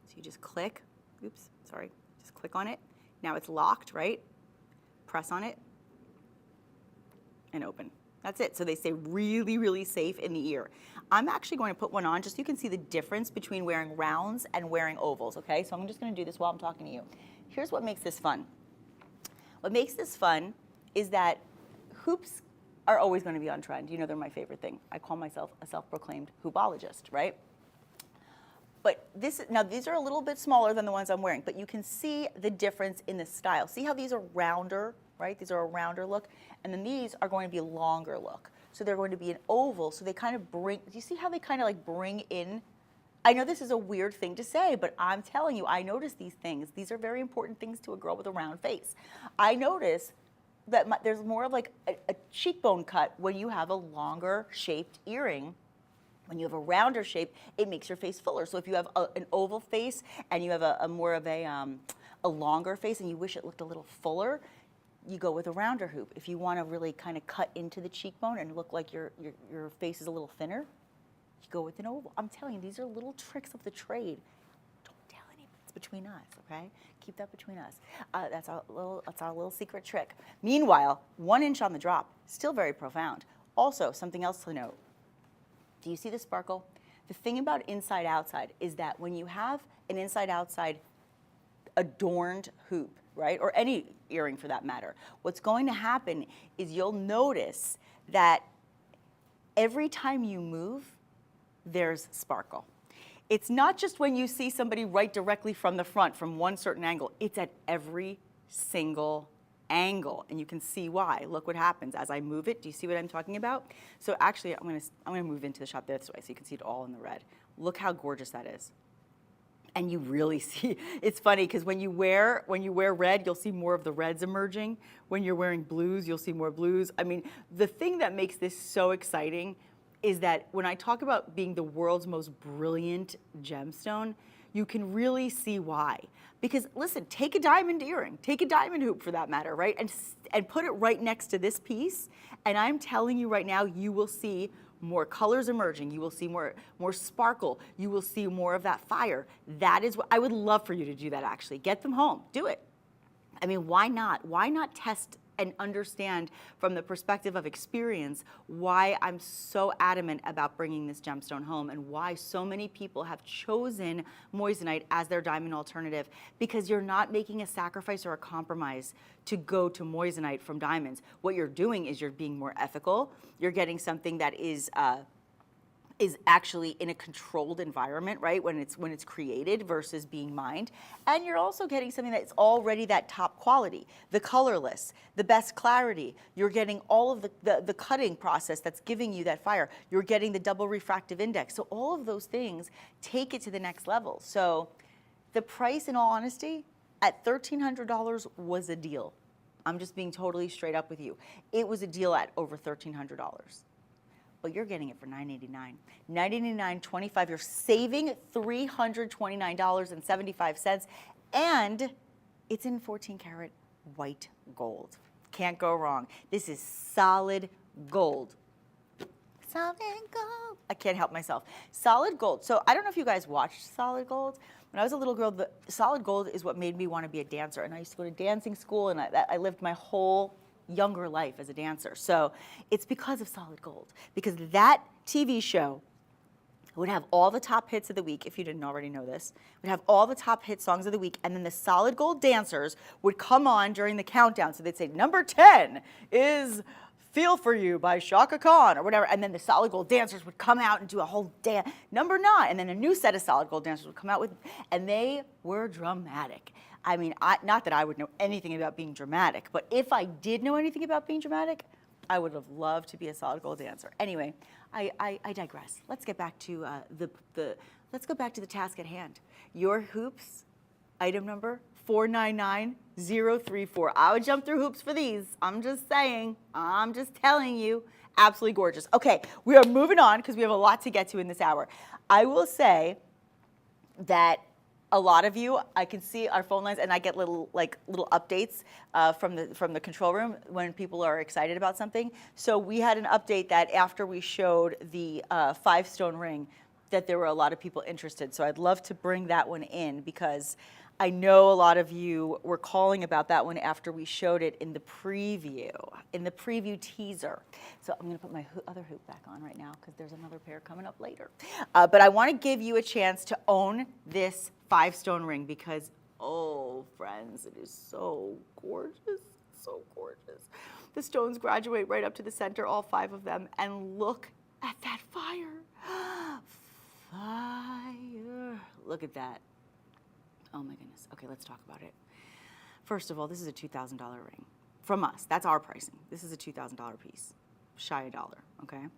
So you just click. Oops, sorry. Just click on it. Now it's locked, right? Press on it and open. That's it. So they say really, really safe in the ear. I'm actually going to put one on just so you can see the difference between wearing rounds and wearing ovals, okay? So I'm just going to do this while I'm talking to you. Here's what makes this fun. What makes this fun is that hoops are always going to be on trend. You know, they're my favorite thing. I call myself a self-proclaimed hoopologist, right? But now these are a little bit smaller than the ones I'm wearing, but you can see the difference in the style. See how these are rounder, right? These are a rounder look, and then these are going to be a longer look. So they're going to be an oval, so they kind of bring, do you see how they kind of like bring in? I know this is a weird thing to say, but I'm telling you, I notice these things. These are very important things to a girl with a round face. I notice that there's more of like a cheekbone cut when you have a longer shaped earring. When you have a rounder shape, it makes your face fuller. So if you have an oval face and you have a more of a longer face and you wish it looked a little fuller, you go with a rounder hoop. If you want to really kind of cut into the cheekbone and look like your face is a little thinner, you go with an oval. I'm telling you, these are little tricks of the trade. Don't tell anybody. It's between us, okay? Keep that between us. That's our little secret trick. Meanwhile, 1 inch on the drop, still very profound. Also, something else to note. Do you see the sparkle? The thing about inside-outside is that when you have an inside-outside adorned hoop, right, or any earring for that matter, what's going to happen is you'll notice that every time you move, there's sparkle. It's not just when you see somebody right directly from the front from one certain angle. It's at every single angle, and you can see why. Look what happens as I move it. Do you see what I'm talking about? So actually, I'm gonna move into the shot this way so you can see it all in the red. Look how gorgeous that is. And you really see, it's funny because when you wear red, you'll see more of the reds emerging. When you're wearing blues, you'll see more blues. I mean, the thing that makes this so exciting is that when I talk about being the world's most brilliant gemstone, you can really see why. Because listen, take a diamond earring, take a diamond hoop for that matter, right? And put it right next to this piece, and I'm telling you right now, you will see more colors emerging. You will see more sparkle. You will see more of that fire. That is what I would love for you to do that actually. Get them home. Do it. I mean, why not? Why not test and understand from the perspective of experience why I'm so adamant about bringing this gemstone home and why so many people have chosen moissanite as their diamond alternative, because you're not making a sacrifice or a compromise to go to moissanite from diamonds. What you're doing is you're being more ethical. You're getting something that is actually in a controlled environment, right? When it's created versus being mined. And you're also getting something that's already that top quality, the colorless, the best clarity. You're getting all of the cutting process that's giving you that fire. You're getting the double refractive index. So all of those things take it to the next level. So the price, in all honesty, at $1,300 was a deal. I'm just being totally straight up with you. It was a deal at over $1,300. But you're getting it for $989. $989.25. You're saving $329.75, and it's in 14 karat white gold. Can't go wrong. This is solid gold. Solid gold. I can't help myself. Solid gold. So I don't know if you guys watched Solid Gold. When I was a little girl, the Solid Gold is what made me want to be a dancer. And I used to go to dancing school, and I lived my whole younger life as a dancer. So it's because of Solid Gold, because that TV show would have all the top hits of the week, if you didn't already know this, would have all the top hit songs of the week, and then the Solid Gold dancers would come on during the countdown. So they'd say, number 10 is Feel For You by Shaka Khan or whatever, and then the Solid Gold dancers would come out and do a whole dance. Number 9, and then a new set of Solid Gold dancers would come out with, and they were dramatic. I mean, not that I would know anything about being dramatic, but if I did know anything about being dramatic, I would have loved to be a Solid Gold dancer. Anyway, I digress. Let's get back to let's go back to the task at hand. Your hoops, item number 499034. I would jump through hoops for these. I'm just saying. I'm just telling you. Absolutely gorgeous. Okay, we are moving on because we have a lot to get to in this hour. I will say that a lot of you, I can see our phone lines, and I get little updates from the control room when people are excited about something. So we had an update that after we showed the 5-stone ring, that there were a lot of people interested. So I'd love to bring that one in, because I know a lot of you were calling about that one after we showed it in the preview teaser. So I'm gonna put my other hoop back on right now, because there's another pair coming up later. But I wanna give you a chance to own this 5-stone ring, because, oh, friends, it is so gorgeous, so gorgeous. The stones graduate right up to the center, all 5 of them, and look at that fire. Fire, look at that. Oh my goodness. Okay, let's talk about it. First of all, this is a $2,000 ring from us. That's our pricing. This is a $2,000 piece, shy a dollar, okay?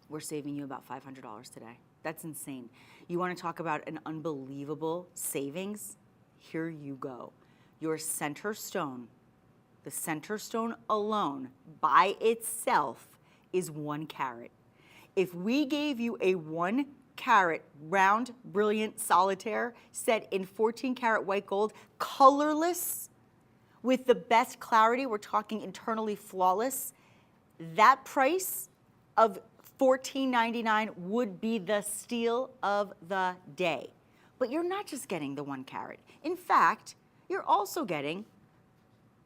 We're saving you about $500 today. That's insane. You want to talk about an unbelievable savings? Here you go. Your center stone, the center stone alone by itself is 1 carat. If we gave you a 1 carat round brilliant solitaire set in 14 karat white gold, colorless, with the best clarity, we're talking internally flawless, that price of $14.99 would be the steal of the day. But you're not just getting the 1 carat. In fact, you're also getting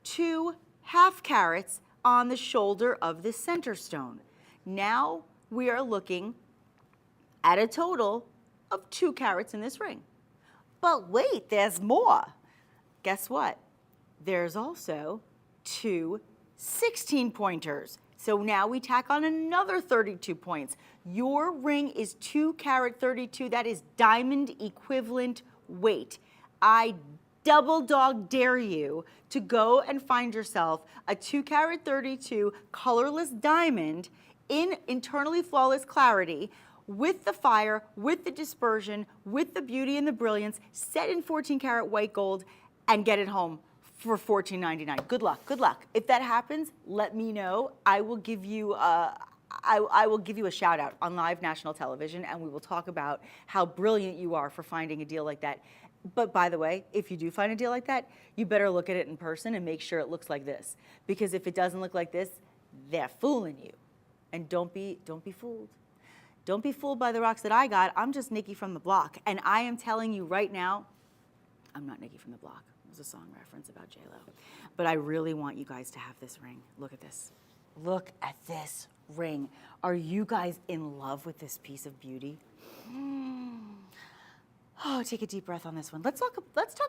2 half carats on the shoulder of the center stone. Now we are looking at a total of 2 carats in this ring. But wait, there's more. Guess what? There's also 2 16-pointers. So now we tack on another 32 points. Your ring is 2 carat 32. That is diamond equivalent weight. I double dog dare you to go and find yourself a 2 carat 32 colorless diamond in internally flawless clarity, with the fire, with the dispersion, with the beauty and the brilliance, set in 14 karat white gold, and get it home for $14.99. Good luck, good luck. If that happens, let me know. I will give you I will give you a shout out on live national television, and we will talk about how brilliant you are for finding a deal like that. But by the way, if you do find a deal like that, you better look at it in person and make sure it looks like this. Because if it doesn't look like this, they're fooling you. And don't be fooled. Don't be fooled by the rocks that I got. I'm just Nikki from the block. And I am telling you right now, I'm not Nikki from the block. It was a song reference about J-Lo. But I really want you guys to have this ring. Look at this. Look at this ring. Are you guys in love with this piece of beauty? Oh, take a deep breath on this one. Let's talk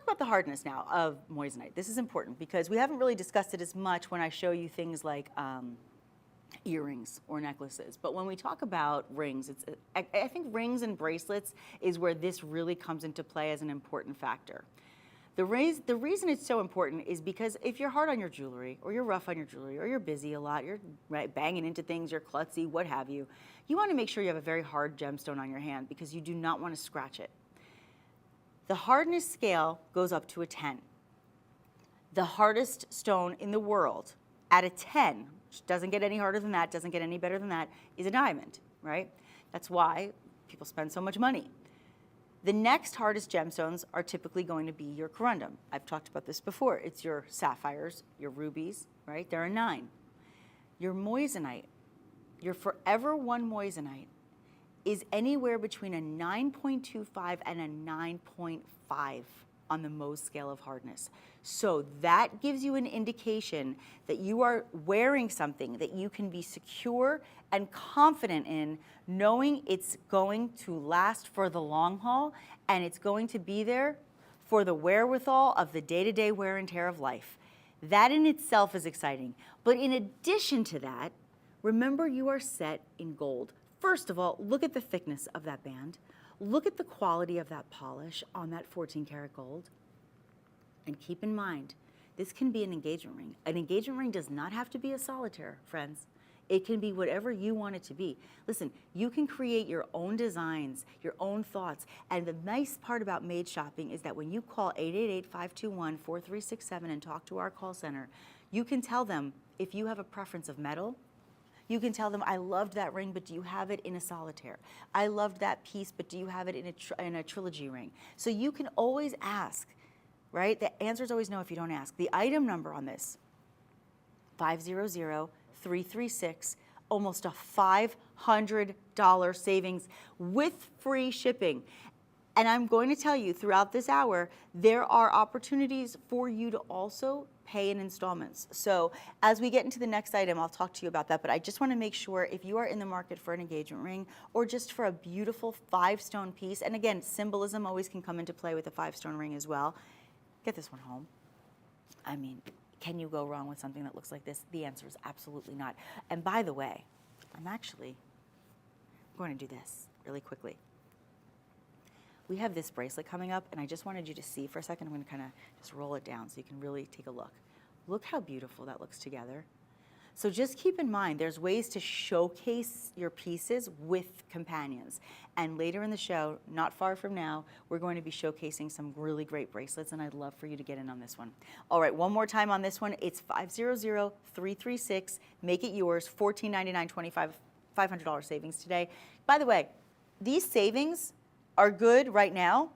about the hardness now of moissanite. This is important because we haven't really discussed it as much when I show you things like earrings or necklaces. But when we talk about rings, I think rings and bracelets is where this really comes into play as an important factor. The reason it's so important is because if you're hard on your jewelry, or you're rough on your jewelry, or you're busy a lot, you're banging into things, you're klutzy, what have you, you want to make sure you have a very hard gemstone on your hand because you do not want to scratch it. The hardness scale goes up to a 10. The hardest stone in the world at a 10, which doesn't get any harder than that, doesn't get any better than that, is a diamond, right? That's why people spend so much money. The next hardest gemstones are typically going to be your corundum. I've talked about this before. It's your sapphires, your rubies, right? They're a 9. Your moissanite, your Forever One moissanite, is anywhere between a 9.25 and a 9.5 on the Mohs scale of hardness. So that gives you an indication that you are wearing something that you can be secure and confident in, knowing it's going to last for the long haul and it's going to be there for the wherewithal of the day-to-day wear and tear of life. That in itself is exciting. But in addition to that, remember you are set in gold. First of all, look at the thickness of that band. Look at the quality of that polish on that 14 karat gold. And keep in mind, this can be an engagement ring. An engagement ring does not have to be a solitaire, friends. It can be whatever you want it to be. Listen, you can create your own designs, your own thoughts. And the nice part about Made Shopping is that when you call 888-521-4367 and talk to our call center, you can tell them if you have a preference of metal. You can tell them, I loved that ring, but do you have it in a solitaire? I loved that piece, but do you have it in a trilogy ring? So you can always ask, right? The answer is always no if you don't ask. The item number on this, 500336, almost a $500 savings with free shipping. And I'm going to tell you throughout this hour, there are opportunities for you to also pay in installments. So as we get into the next item, I'll talk to you about that, but I just want to make sure if you are in the market for an engagement ring or just for a beautiful 5-stone piece, and again, symbolism always can come into play with a 5-stone ring as well, get this one home. I mean, can you go wrong with something that looks like this? The answer is absolutely not. And by the way, I'm going to do this really quickly. We have this bracelet coming up, and I just wanted you to see for a second. I'm going to kind of just roll it down so you can really take a look. Look how beautiful that looks together. So just keep in mind, there's ways to showcase your pieces with companions. And later in the show, not far from now, we're going to be showcasing some really great bracelets, and I'd love for you to get in on this one. All right, one more time on this one. It's 500336. Make it yours, $1499.25, $500 savings today. By the way, these savings are good right now.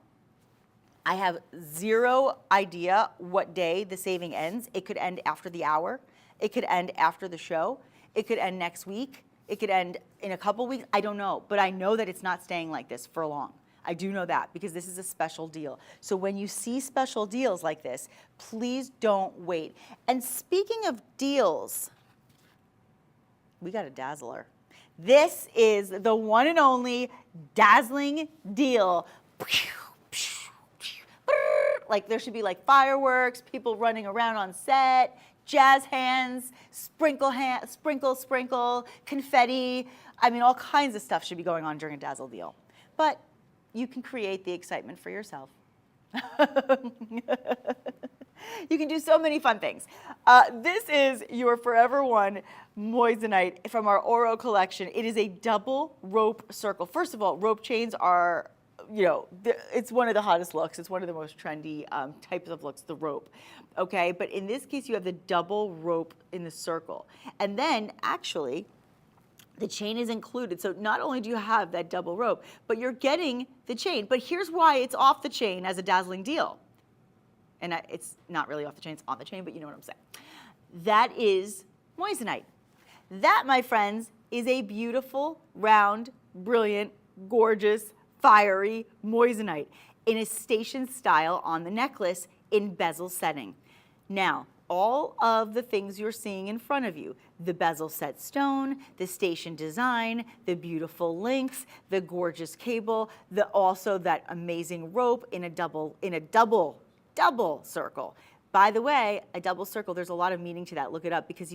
I have zero idea what day the saving ends. It could end after the hour. It could end after the show. It could end next week. It could end in a couple weeks. I don't know, but I know that it's not staying like this for long. I do know that because this is a special deal. So when you see special deals like this, please don't wait. And speaking of deals, we got a dazzler. This is the one and only dazzling deal. Like there should be like fireworks, people running around on set, jazz hands, sprinkle, confetti. I mean, all kinds of stuff should be going on during a dazzle deal. But you can create the excitement for yourself. You can do so many fun things. This is your Forever One moissanite from our Oro collection. It is a double rope circle. First of all, rope chains are, you know, it's one of the hottest looks. It's one of the most trendy types of looks, the rope. Okay, but in this case, you have the double rope in the circle. And then actually, the chain is included. So not only do you have that double rope, but you're getting the chain. But here's why it's off the chain as a dazzling deal. And it's not really off the chain, it's on the chain, but you know what I'm saying. That is moissanite. That, my friends, is a beautiful, round, brilliant, gorgeous, fiery moissanite in a station style on the necklace in bezel setting. Now, all of the things you're seeing in front of you, the bezel set stone, the station design, the beautiful links, the gorgeous cable, also that amazing rope in a double circle. By the way, a double circle, there's a lot of meaning to that. Look it up, because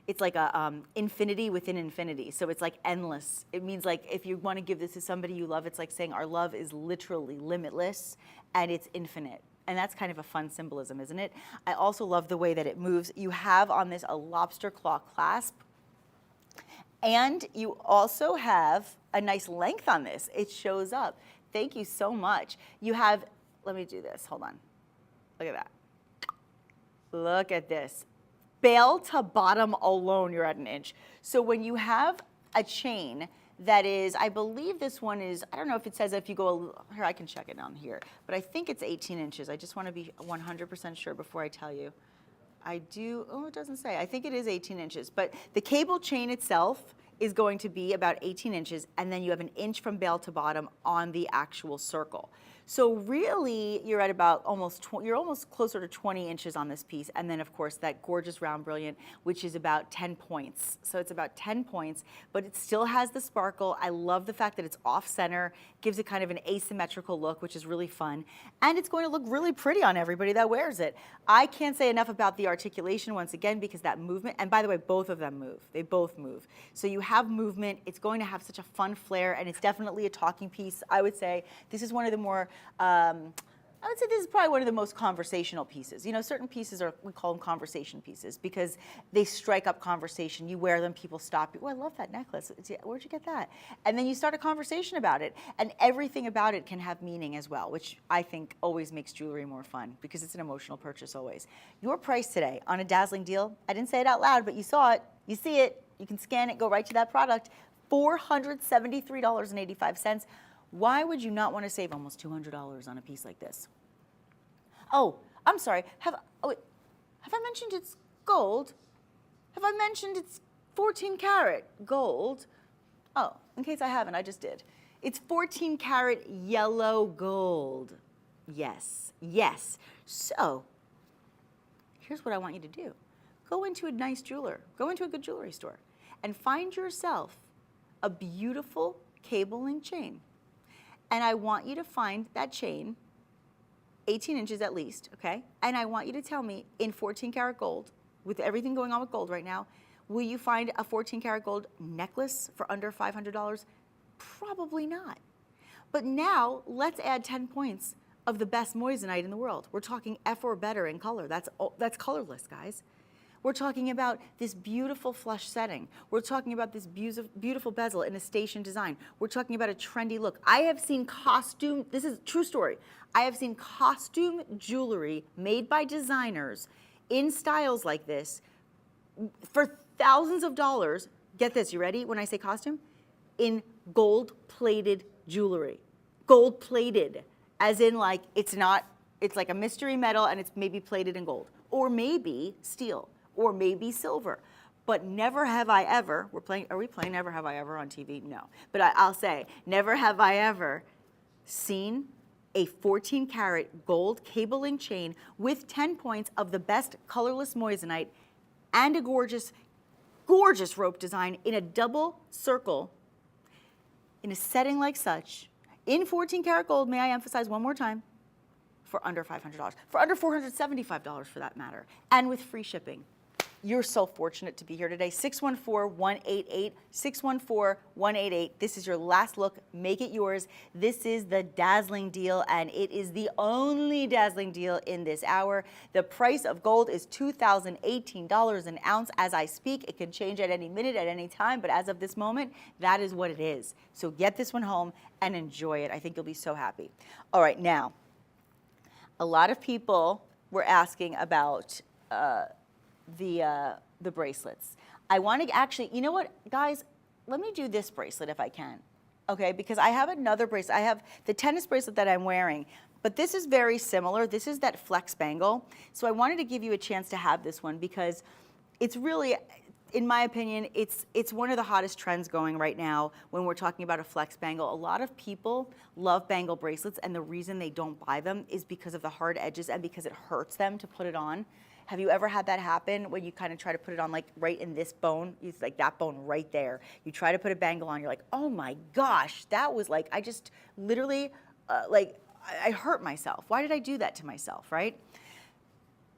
it's like a infinity within infinity. So it's like endless. It means like if you want to give this to somebody you love, it's like saying our love is literally limitless and it's infinite. And that's kind of a fun symbolism, isn't it? I also love the way that it moves. You have on this a lobster claw clasp. And you also have a nice length on this. It shows up. Thank you so much. You have, let me do this, hold on. Look at that. Look at this. Bail to bottom alone, you're at an inch. So when you have a chain that is, I believe this one is, I don't know if it says if you go, here I can check it down here, but I think it's 18 inches. I just want to be 100% sure before I tell you. I do, oh, it doesn't say. I think it is 18 inches, but the cable chain itself is going to be about 18 inches, and then you have an inch from bail to bottom on the actual circle. So really, you're at about you're almost closer to 20 inches on this piece. And then of course that gorgeous round brilliant, which is about 10 points. So it's about 10 points, but it still has the sparkle. I love the fact that it's off center, gives it kind of an asymmetrical look, which is really fun. And it's going to look really pretty on everybody that wears it. I can't say enough about the articulation once again, because that movement, and by the way, both of them move. They both move. So you have movement, it's going to have such a fun flair, and it's definitely a talking piece. I would say this is one of the more, I would say this is probably one of the most conversational pieces. You know, certain pieces we call them conversation pieces because they strike up conversation. You wear them, people stop you. Oh, I love that necklace. Where'd you get that? And then you start a conversation about it. And everything about it can have meaning as well, which I think always makes jewelry more fun because it's an emotional purchase always. Your price today on a dazzling deal, I didn't say it out loud, but you saw it, you see it, you can scan it, go right to that product, $473.85. Why would you not want to save almost $200 on a piece like this? Oh, I'm sorry. Have I mentioned it's gold? Have I mentioned it's 14 karat gold? Oh, in case I haven't, I just did. It's 14 karat yellow gold. Yes, yes. So, here's what I want you to do. Go into a nice jeweler, go into a good jewelry store, and find yourself a beautiful cable link chain. And I want you to find that chain, 18 inches at least, okay? And I want you to tell me, in 14 karat gold, with everything going on with gold right now, will you find a 14 karat gold necklace for under $500? Probably not. But now, let's add 10 points of the best moissanite in the world. We're talking F or better in color. That's colorless, guys. We're talking about this beautiful flush setting. We're talking about this beautiful bezel in a station design. We're talking about a trendy look. I have seen costume, this is a true story. I have seen costume jewelry made by designers in styles like this for thousands of dollars. Get this, you ready when I say costume? In gold-plated jewelry. Gold-plated, as in like it's like a mystery metal and it's maybe plated in gold. Or maybe steel. Or maybe silver. But never have I ever, are we playing Never Have I Ever on TV? No. But I'll say, never have I ever seen a 14 karat gold cable link chain with 10 points of the best colorless moissanite and a gorgeous, gorgeous rope design in a double circle in a setting like such, in 14 karat gold, may I emphasize one more time, for under $500, for under $475 for that matter, and with free shipping. You're so fortunate to be here today. 614-188, 614-188. This is your last look. Make it yours. This is the dazzling deal, and it is the only dazzling deal in this hour. The price of gold is $2,018 an ounce as I speak. It can change at any minute, at any time, but as of this moment, that is what it is. So get this one home and enjoy it. I think you'll be so happy. All right, now, a lot of people were asking about the bracelets. I want to actually, you know what, guys, let me do this bracelet if I can, okay? Because I have another bracelet. I have the tennis bracelet that I'm wearing, but this is very similar. This is that flex bangle. So I wanted to give you a chance to have this one because it's really, in my opinion, it's one of the hottest trends going right now when we're talking about a flex bangle. A lot of people love bangle bracelets, and the reason they don't buy them is because of the hard edges and because it hurts them to put it on. Have you ever had that happen when you kind of try to put it on like right in this bone? It's like that bone right there. You try to put a bangle on, you're like, oh my gosh, that was like, I just literally, I hurt myself. Why did I do that to myself, right?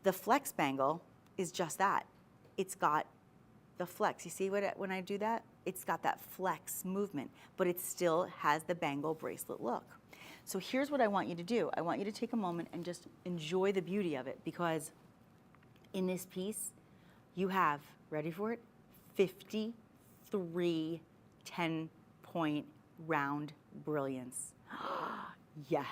The flex bangle is just that. It's got the flex. You see when I do that? It's got that flex movement, but it still has the bangle bracelet look. So here's what I want you to do. I want you to take a moment and just enjoy the beauty of it, because in this piece, you have, ready for it, 53 10-point round brilliants. Yes.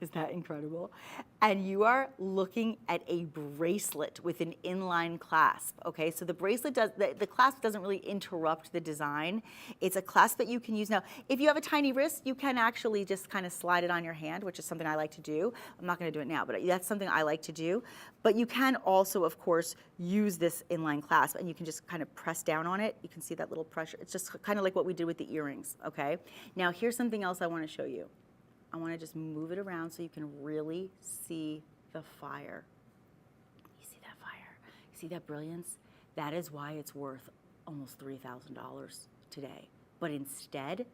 Is that incredible? And you are looking at a bracelet with an inline clasp, okay? So the bracelet does, the clasp doesn't really interrupt the design. It's a clasp that you can use. Now, if you have a tiny wrist, you can actually just kind of slide it on your hand, which is something I like to do. I'm not gonna do it now, but that's something I like to do. But you can also, of course, use this inline clasp, and you can just kind of press down on it. You can see that little pressure. It's just kind of like what we did with the earrings, okay? Now, here's something else I wanna show you. I want to just move it around so you can really see the fire. You see that fire? You see that brilliance? That is why it's worth almost $3,000 today. But instead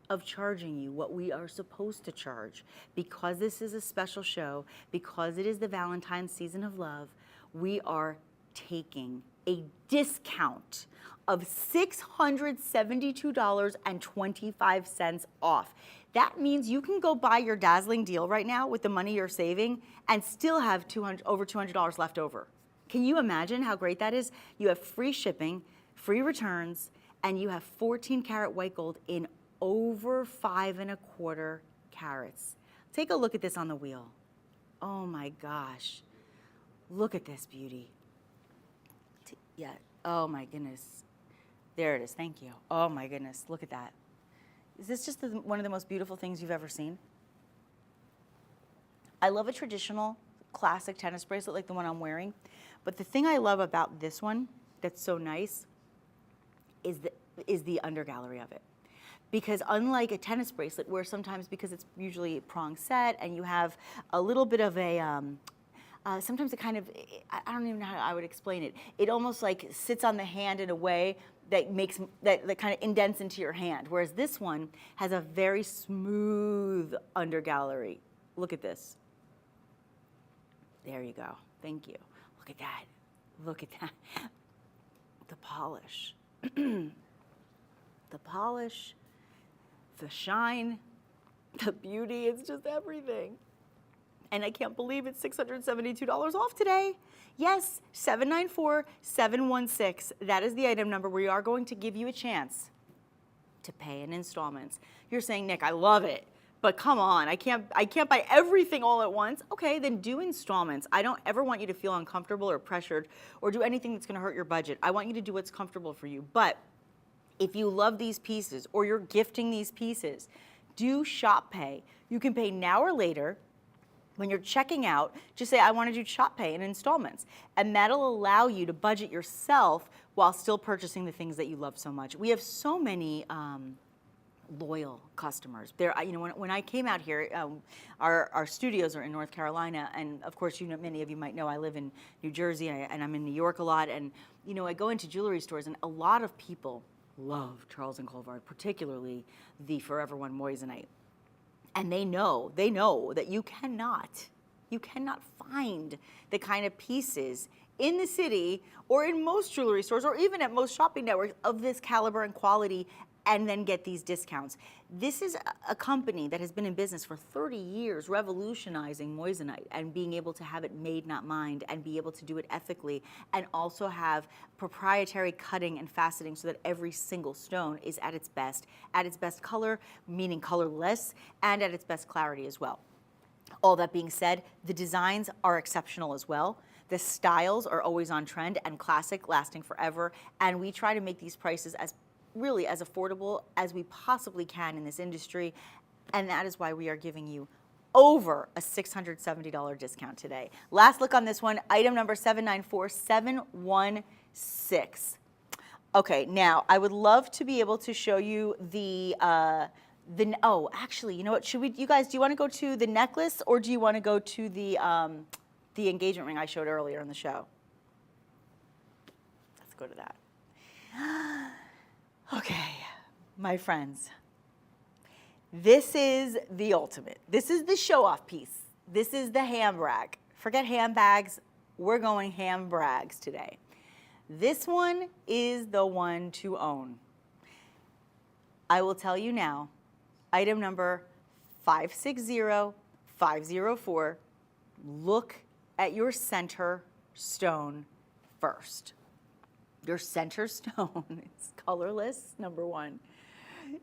of charging you what we are supposed to charge, because this is a special show, because it is the Valentine's season of love, we are taking a discount of $672.25 off. That means you can go buy your dazzling deal right now with the money you're saving and still have over $200 left over. Can you imagine how great that is? You have free shipping, free returns, and you have 14 karat white gold in over 5 1/4 carats. Take a look at this on the wheel. Oh my gosh. Look at this beauty. Yeah, oh my goodness. There it is, thank you. Oh my goodness, look at that. Is this just one of the most beautiful things you've ever seen? I love a traditional classic tennis bracelet like the one I'm wearing, but the thing I love about this one that's so nice is the undergallery of it. Because unlike a tennis bracelet, where sometimes, because it's usually prong set and you have a little bit of a, sometimes it kind of, I don't even know how I would explain it. It almost like sits on the hand in a way that makes, that kind of indents into your hand. Whereas this one has a very smooth undergallery. Look at this. There you go, thank you. Look at that, look at that. The polish, the polish, the shine, the beauty, it's just everything. And I can't believe it's $672 off today. Yes, 794-716. That is the item number. We are going to give you a chance to pay in installments. You're saying, Nick, I love it, but come on, I can't buy everything all at once. Okay, then do installments. I don't ever want you to feel uncomfortable or pressured or do anything that's gonna hurt your budget. I want you to do what's comfortable for you. But if you love these pieces or you're gifting these pieces, do shop pay. You can pay now or later. When you're checking out, just say, I want to do shop pay in installments. And that'll allow you to budget yourself while still purchasing the things that you love so much. We have so many loyal customers. When I came out here, our studios are in North Carolina, and of course, many of you might know I live in New Jersey, and I'm in New York a lot, and I go into jewelry stores, and a lot of people love Charles & Colvard, particularly the Forever One moissanite. And they know that you cannot find the kind of pieces in the city or in most jewelry stores or even at most shopping networks of this caliber and quality and then get these discounts. This is a company that has been in business for 30 years, revolutionizing moissanite and being able to have it made, not mined, and be able to do it ethically, and also have proprietary cutting and faceting so that every single stone is at its best color, meaning colorless, and at its best clarity as well. All that being said, the designs are exceptional as well. The styles are always on trend and classic, lasting forever, and we try to make these prices as affordable as we possibly can in this industry, and that is why we are giving you over a $670 discount today. Last look on this one, item number 794716. Okay, now I would love to be able to show you oh, actually, you know what? You guys, do you want to go to the necklace or do you want to go to the engagement ring I showed earlier in the show? Let's go to that. Okay, my friends, this is the ultimate. This is the show-off piece. This is the handbrag. Forget handbags, we're going handbrags today. This one is the one to own. I will tell you now, item number 560504, look at your center stone first. Your center stone is colorless, number one.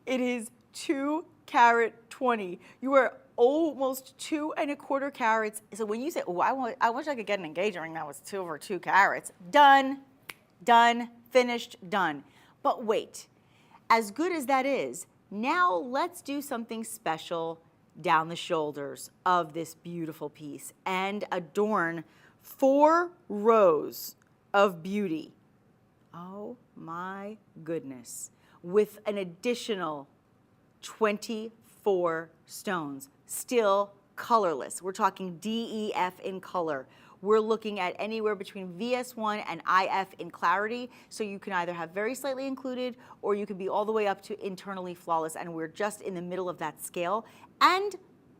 It is 2 carat 20. You are almost 2 1/4 carats. So when you say, oh, I wish I could get an engagement ring that was over 2 carats, done, finished, done. But wait, as good as that is, now let's do something special down the shoulders of this beautiful piece and adorn 4 rows of beauty. Oh my goodness. With an additional 24 stones, still colorless. We're talking DEF in color. We're looking at anywhere between VS1 and IF in clarity, so you can either have very slightly included or you can be all the way up to internally flawless, and we're just in the middle of that scale. And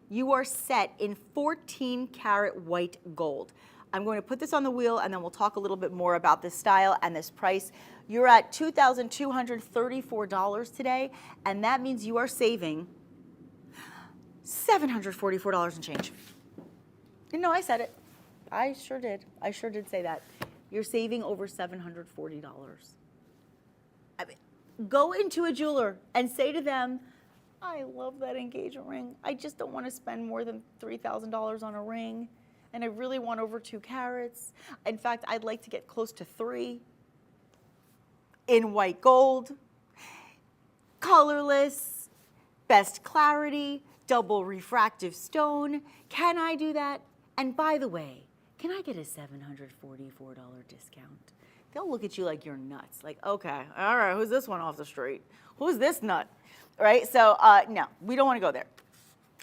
you are set in 14 karat white gold. I'm going to put this on the wheel and then we'll talk a little bit more about this style and this price. You're at $2,234 today, and that means you are saving $744 and change. You know, I said it. I sure did. I sure did say that. You're saving over $740. I mean, go into a jeweler and say to them, I love that engagement ring. I just don't want to spend more than $3,000 on a ring. And I really want over 2 carats. In fact, I'd like to get close to 3 in white gold, colorless, best clarity, double refractive stone. Can I do that? And by the way, can I get a $744 discount? They'll look at you like you're nuts. Like, okay, all right, who's this one off the street? Who's this nut? Right? So no, we don't want to go there.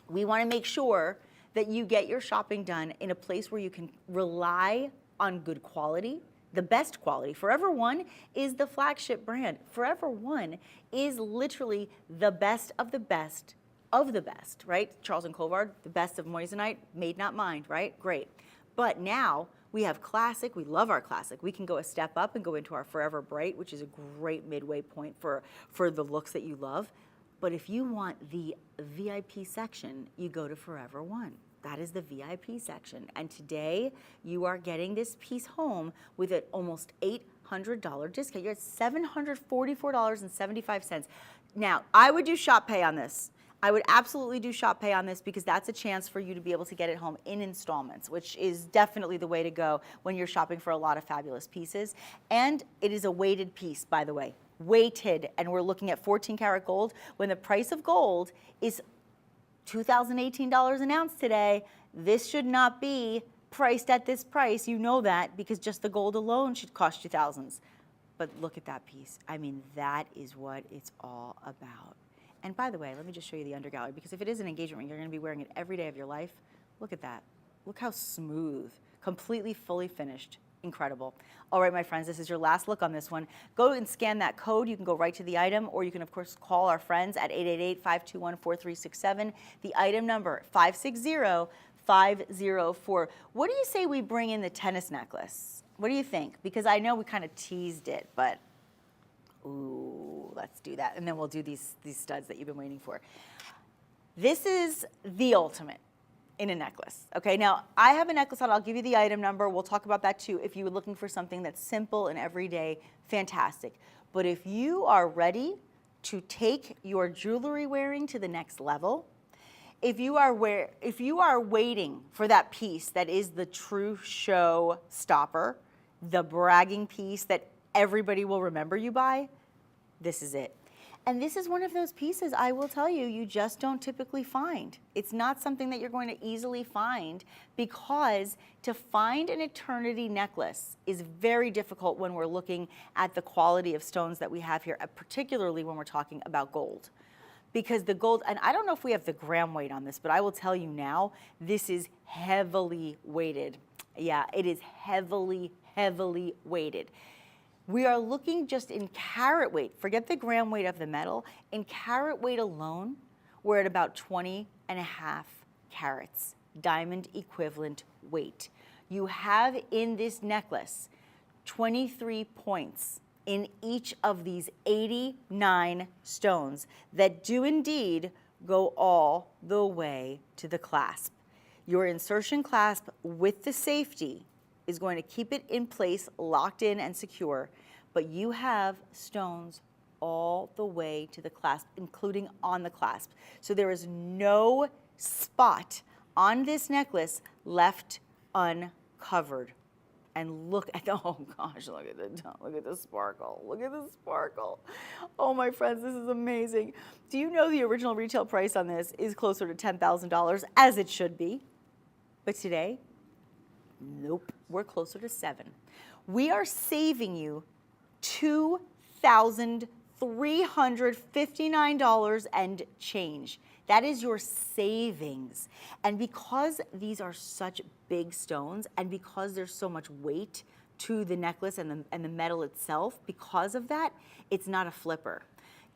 We want to make sure that you get your shopping done in a place where you can rely on good quality, the best quality. Forever One is the flagship brand. Forever One is literally the best of the best of the best, right? Charles and Colvard, the best of moissanite, made not mined, right? Great. But now we have classic. We love our classic. We can go a step up and go into our Forever Bright, which is a great midway point for the looks that you love. But if you want the VIP section, you go to Forever One. That is the VIP section. And today you are getting this piece home with an almost $800 discount. You're at $744.75. Now, I would do Shop Pay on this. I would absolutely do Shop Pay on this because that's a chance for you to be able to get it home in installments, which is definitely the way to go when you're shopping for a lot of fabulous pieces. And it is a weighted piece, by the way. Weighted, and we're looking at 14 karat gold when the price of gold is $2,018 an ounce today. This should not be priced at this price. You know that because just the gold alone should cost you thousands. But look at that piece. I mean, that is what it's all about. And by the way, let me just show you the undergallery, because if it is an engagement ring, you're going to be wearing it every day of your life. Look at that. Look how smooth, completely fully finished. Incredible. All right, my friends, this is your last look on this one. Go and scan that code. You can go right to the item, or you can, of course, call our friends at 888-521-4367. The item number, 560504. What do you say we bring in the tennis necklace? What do you think? Because I know we kind of teased it, but ooh, let's do that. And then we'll do these studs that you've been waiting for. This is the ultimate in a necklace. Okay, now I have a necklace on. I'll give you the item number. We'll talk about that too. If you were looking for something that's simple and everyday, fantastic. But if you are ready to take your jewelry wearing to the next level, if you are waiting for that piece that is the true show stopper, the bragging piece that everybody will remember you by, this is it. And this is one of those pieces, I will tell you, you just don't typically find. It's not something that you're going to easily find, because to find an eternity necklace is very difficult when we're looking at the quality of stones that we have here, particularly when we're talking about gold. Because the gold, and I don't know if we have the gram weight on this, but I will tell you now, this is heavily weighted. Yeah, it is heavily, heavily weighted. We are looking just in carat weight, forget the gram weight of the metal, in carat weight alone, we're at about 20 and a half carats, diamond equivalent weight. You have in this necklace 23 points in each of these 89 stones that do indeed go all the way to the clasp. Your insertion clasp with the safety is going to keep it in place, locked in and secure, but you have stones all the way to the clasp, including on the clasp. So there is no spot on this necklace left uncovered. And look at the, oh gosh, look at the sparkle. Look at the sparkle. Oh, my friends, this is amazing. Do you know the original retail price on this is closer to $10,000, as it should be? But today, nope, we're closer to $7,000. We are saving you $2,359 and change. That is your savings. And because these are such big stones, and because there's so much weight to the necklace and the metal itself, because of that, it's not a flipper.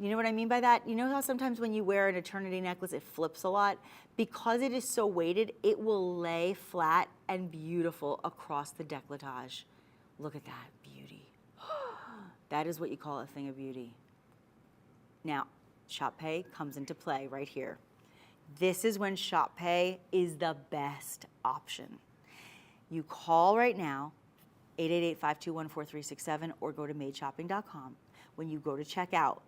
You know what I mean by that? You know how sometimes when you wear an eternity necklace, it flips a lot? Because it is so weighted, it will lay flat and beautiful across the décolletage. Look at that beauty. That is what you call a thing of beauty. Now, ShopPay comes into play right here. This is when ShopPay is the best option. You call right now, 888-521-4367, or go to madeshopping.com. When you go to checkout,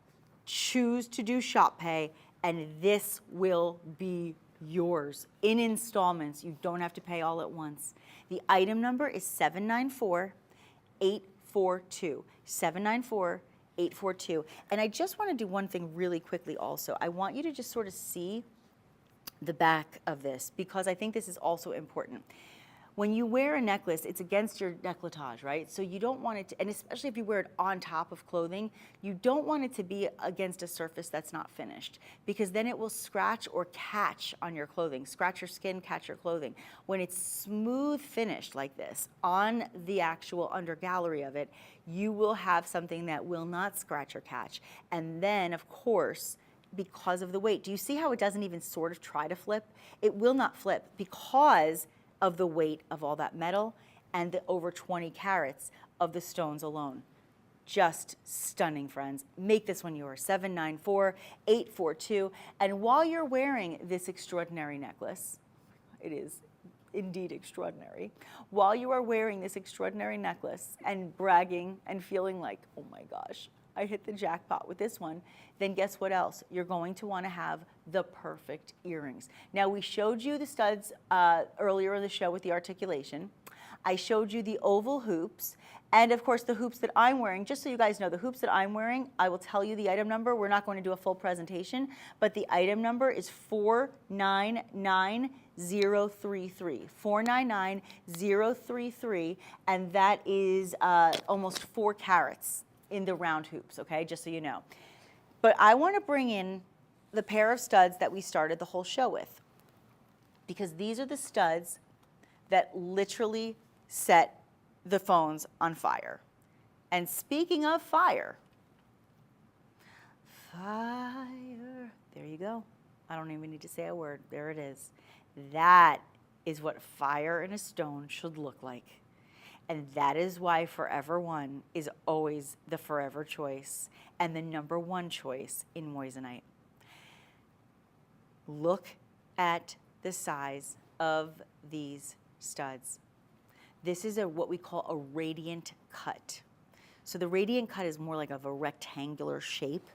choose to do ShopPay, and this will be yours in installments. You don't have to pay all at once. The item number is 794-842. 794-842. And I just want to do one thing really quickly also. I want you to just sort of see the back of this, because I think this is also important. When you wear a necklace, it's against your décolletage, right? So you don't want it to, and especially if you wear it on top of clothing, you don't want it to be against a surface that's not finished, because then it will scratch or catch on your clothing, scratch your skin, catch your clothing. When it's smooth finished like this on the actual undergallery of it, you will have something that will not scratch or catch. And then, of course, because of the weight, do you see how it doesn't even sort of try to flip? It will not flip because of the weight of all that metal and the over 20 carats of the stones alone. Just stunning, friends. Make this one yours, 794-842. And while you're wearing this extraordinary necklace, it is indeed extraordinary. While you are wearing this extraordinary necklace and bragging and feeling like, oh my gosh, I hit the jackpot with this one, then guess what else? You're going to want to have the perfect earrings. Now, we showed you the studs earlier in the show with the articulation. I showed you the oval hoops, and of course the hoops that I'm wearing. Just so you guys know, the hoops that I'm wearing, I will tell you the item number. We're not going to do a full presentation, but the item number is 499033. 499033, and that is almost 4 carats in the round hoops, okay, just so you know. But I want to bring in the pair of studs that we started the whole show with, because these are the studs that literally set the phones on fire. And speaking of fire, there you go. I don't even need to say a word. There it is. That is what fire in a stone should look like. And that is why Forever One is always the forever choice and the #1 choice in moissanite. Look at the size of these studs. This is what we call a radiant cut. So the radiant cut is more like of a rectangular shape,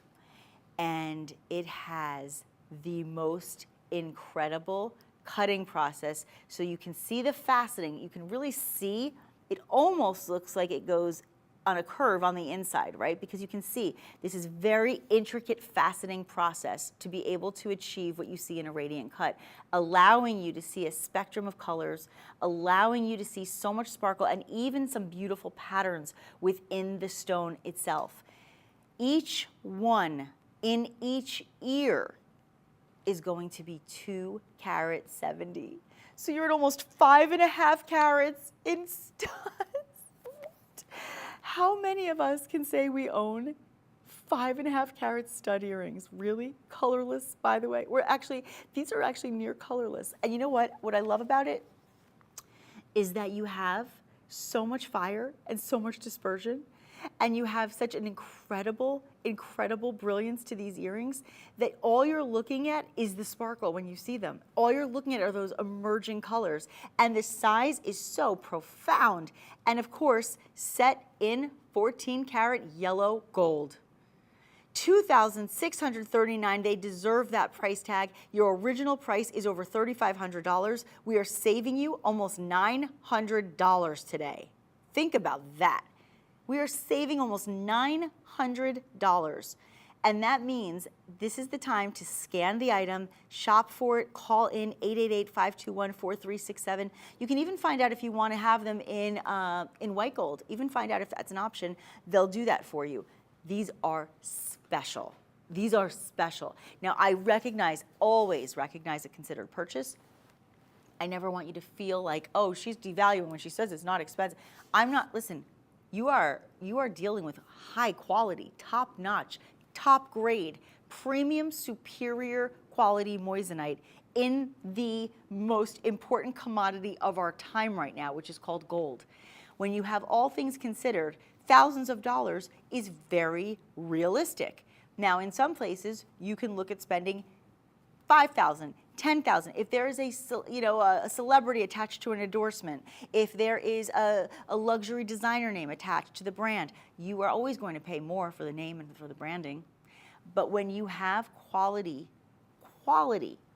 and it has the most incredible cutting process. So you can see the faceting. You can really see. It almost looks like it goes on a curve on the inside, right? Because you can see this is very intricate faceting process to be able to achieve what you see in a radiant cut, allowing you to see a spectrum of colors, allowing you to see so much sparkle and even some beautiful patterns within the stone itself. Each one in each ear is going to be 2 carat 70. So you're at almost 5.5 carats in studs. How many of us can say we own 5.5 carat stud earrings? Really? Colorless, by the way. These are actually near colorless. And you know what? What I love about it is that you have so much fire and so much dispersion, and you have such an incredible, incredible brilliance to these earrings that all you're looking at is the sparkle when you see them. All you're looking at are those emerging colors. And the size is so profound. And of course, set in 14 karat yellow gold. $2,639, they deserve that price tag. Your original price is over $3,500. We are saving you almost $900 today. Think about that. We are saving almost $900. And that means this is the time to scan the item, shop for it, call in 888-521-4367. You can even find out if you want to have them in white gold. Even find out if that's an option. They'll do that for you. These are special. These are special. Now, I always recognize a considered purchase. I never want you to feel like, oh, she's devaluing when she says it's not expensive. I'm not, listen, you are dealing with high quality, top notch, top grade, premium, superior quality moissanite in the most important commodity of our time right now, which is called gold. When you have all things considered, thousands of dollars is very realistic. Now, in some places, you can look at spending $5,000, $10,000. If there is a celebrity attached to an endorsement, if there is a luxury designer name attached to the brand, you are always going to pay more for the name and for the branding. But when you have quality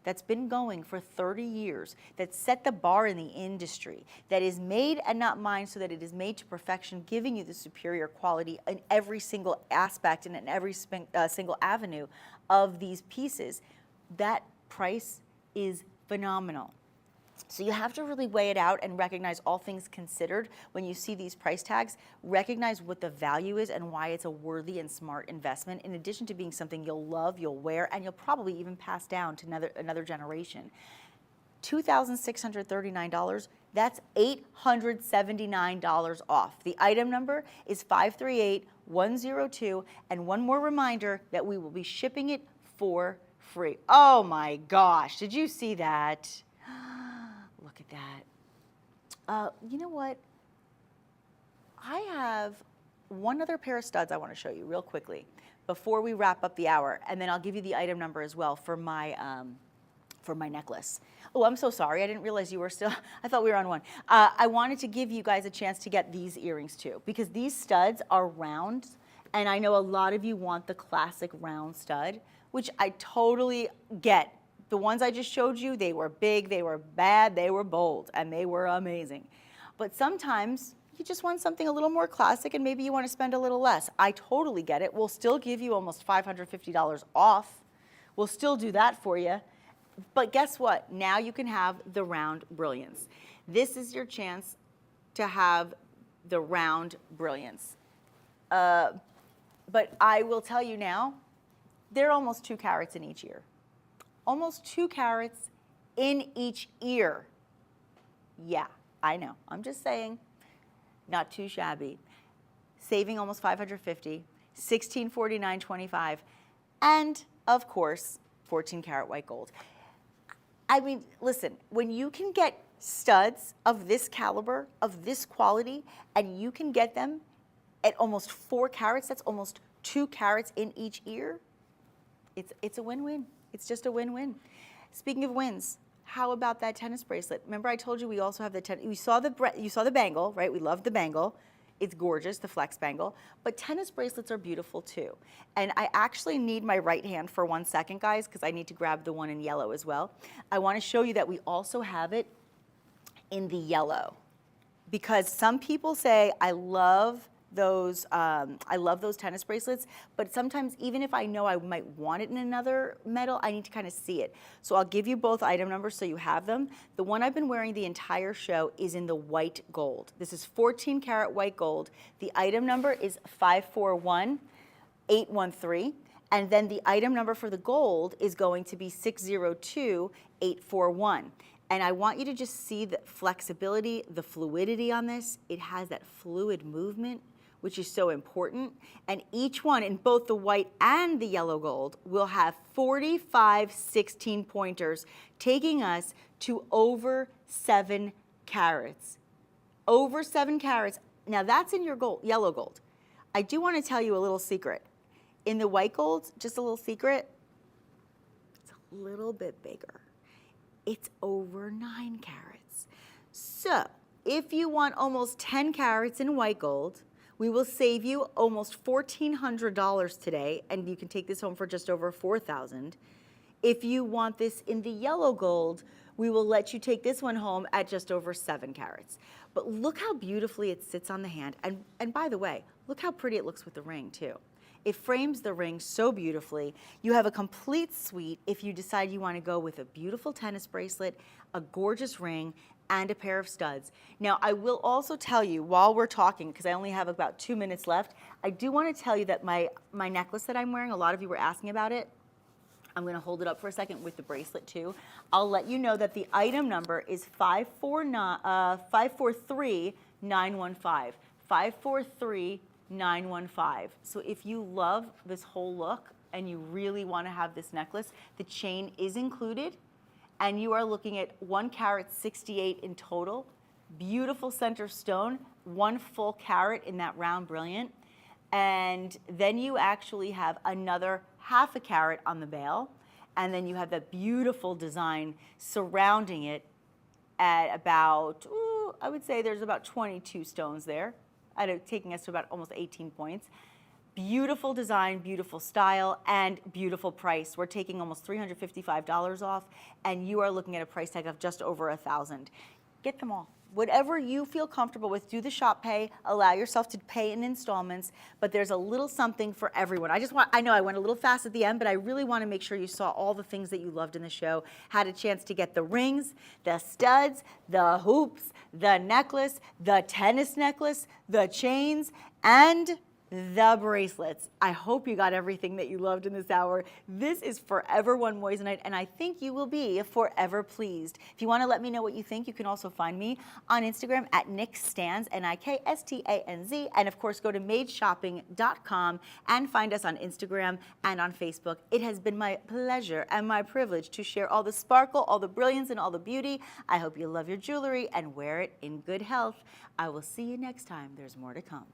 that's been going for 30 years, that set the bar in the industry, that is made and not mined so that it is made to perfection, giving you the superior quality in every single aspect and in every single avenue of these pieces, that price is phenomenal. So you have to really weigh it out and recognize all things considered. When you see these price tags, recognize what the value is and why it's a worthy and smart investment, in addition to being something you'll love, you'll wear, and you'll probably even pass down to another generation. $2,639, that's $879 off. The item number is 538102, and one more reminder that we will be shipping it for free. Oh my gosh, did you see that? Look at that. You know what? I have one other pair of studs I want to show you real quickly before we wrap up the hour, and then I'll give you the item number as well for my necklace. Oh, I'm so sorry. I didn't realize you were still, I thought we were on one. I wanted to give you guys a chance to get these earrings too, because these studs are round, and I know a lot of you want the classic round stud, which I totally get. The ones I just showed you, they were big, they were bad, they were bold, and they were amazing. But sometimes you just want something a little more classic and maybe you want to spend a little less. I totally get it. We'll still give you almost $550 off. We'll still do that for you. But guess what? Now you can have the round brilliance. This is your chance to have the round brilliance. But I will tell you now, they're almost 2 carats in each ear. Almost 2 carats in each ear. Yeah, I know. I'm just saying, not too shabby. Saving almost $550, $1,649.25, and of course, 14 karat white gold. I mean, listen, when you can get studs of this caliber, of this quality, and you can get them at almost 4 carats, that's almost 2 carats in each ear, it's a win-win. It's just a win-win. Speaking of wins, how about that tennis bracelet? Remember I told you we also have the you saw the bangle, right? We love the bangle. It's gorgeous, the flex bangle. But tennis bracelets are beautiful too. And I actually need my right hand for 1 second, guys, because I need to grab the one in yellow as well. I want to show you that we also have it in the yellow. Because some people say, I love those, I love those tennis bracelets, but sometimes even if I know I might want it in another metal, I need to kind of see it. So I'll give you both item numbers so you have them. The one I've been wearing the entire show is in the white gold. This is 14 karat white gold. The item number is 541813. And then the item number for the gold is going to be 602841. And I want you to just see the flexibility, the fluidity on this. It has that fluid movement, which is so important. And each one, in both the white and the yellow gold, will have 45 16-pointers, taking us to over 7 carats. Over 7 carats. Now that's in your gold, yellow gold. I do want to tell you a little secret. In the white golds, just a little secret, it's a little bit bigger. It's over 9 carats. So if you want almost 10 carats in white gold, we will save you almost $1,400 today, and you can take this home for just over $4,000. If you want this in the yellow gold, we will let you take this one home at just over 7 carats. But look how beautifully it sits on the hand. And by the way, look how pretty it looks with the ring too. It frames the ring so beautifully. You have a complete suite if you decide you want to go with a beautiful tennis bracelet, a gorgeous ring, and a pair of studs. Now, I will also tell you while we're talking, because I only have about 2 minutes left, I do want to tell you that my necklace that I'm wearing, a lot of you were asking about it. I'm going to hold it up for a second with the bracelet too. I'll let you know that the item number is 543915. 543915. So if you love this whole look and you really want to have this necklace, the chain is included, and you are looking at 1 carat 68 in total. Beautiful center stone, 1 full carat in that round brilliant. And then you actually have another ½ carat on the bail, and then you have that beautiful design surrounding it at about, I would say there's about 22 stones there, taking us to about almost 18 points. Beautiful design, beautiful style, and beautiful price. We're taking almost $355 off, and you are looking at a price tag of just over $1,000. Get them all. Whatever you feel comfortable with, do the shop pay, allow yourself to pay in installments, but there's a little something for everyone. I know I went a little fast at the end, but I really want to make sure you saw all the things that you loved in the show, had a chance to get the rings, the studs, the hoops, the necklace, the tennis necklace, the chains, and the bracelets. I hope you got everything that you loved in this hour. This is Forever One Moissanite, and I think you will be forever pleased. If you want to let me know what you think, you can also find me on Instagram at NickStanz, NickStanz, and of course go to madeshopping.com and find us on Instagram and on Facebook. It has been my pleasure and my privilege to share all the sparkle, all the brilliance, and all the beauty. I hope you love your jewelry and wear it in good health. I will see you next time. There's more to come.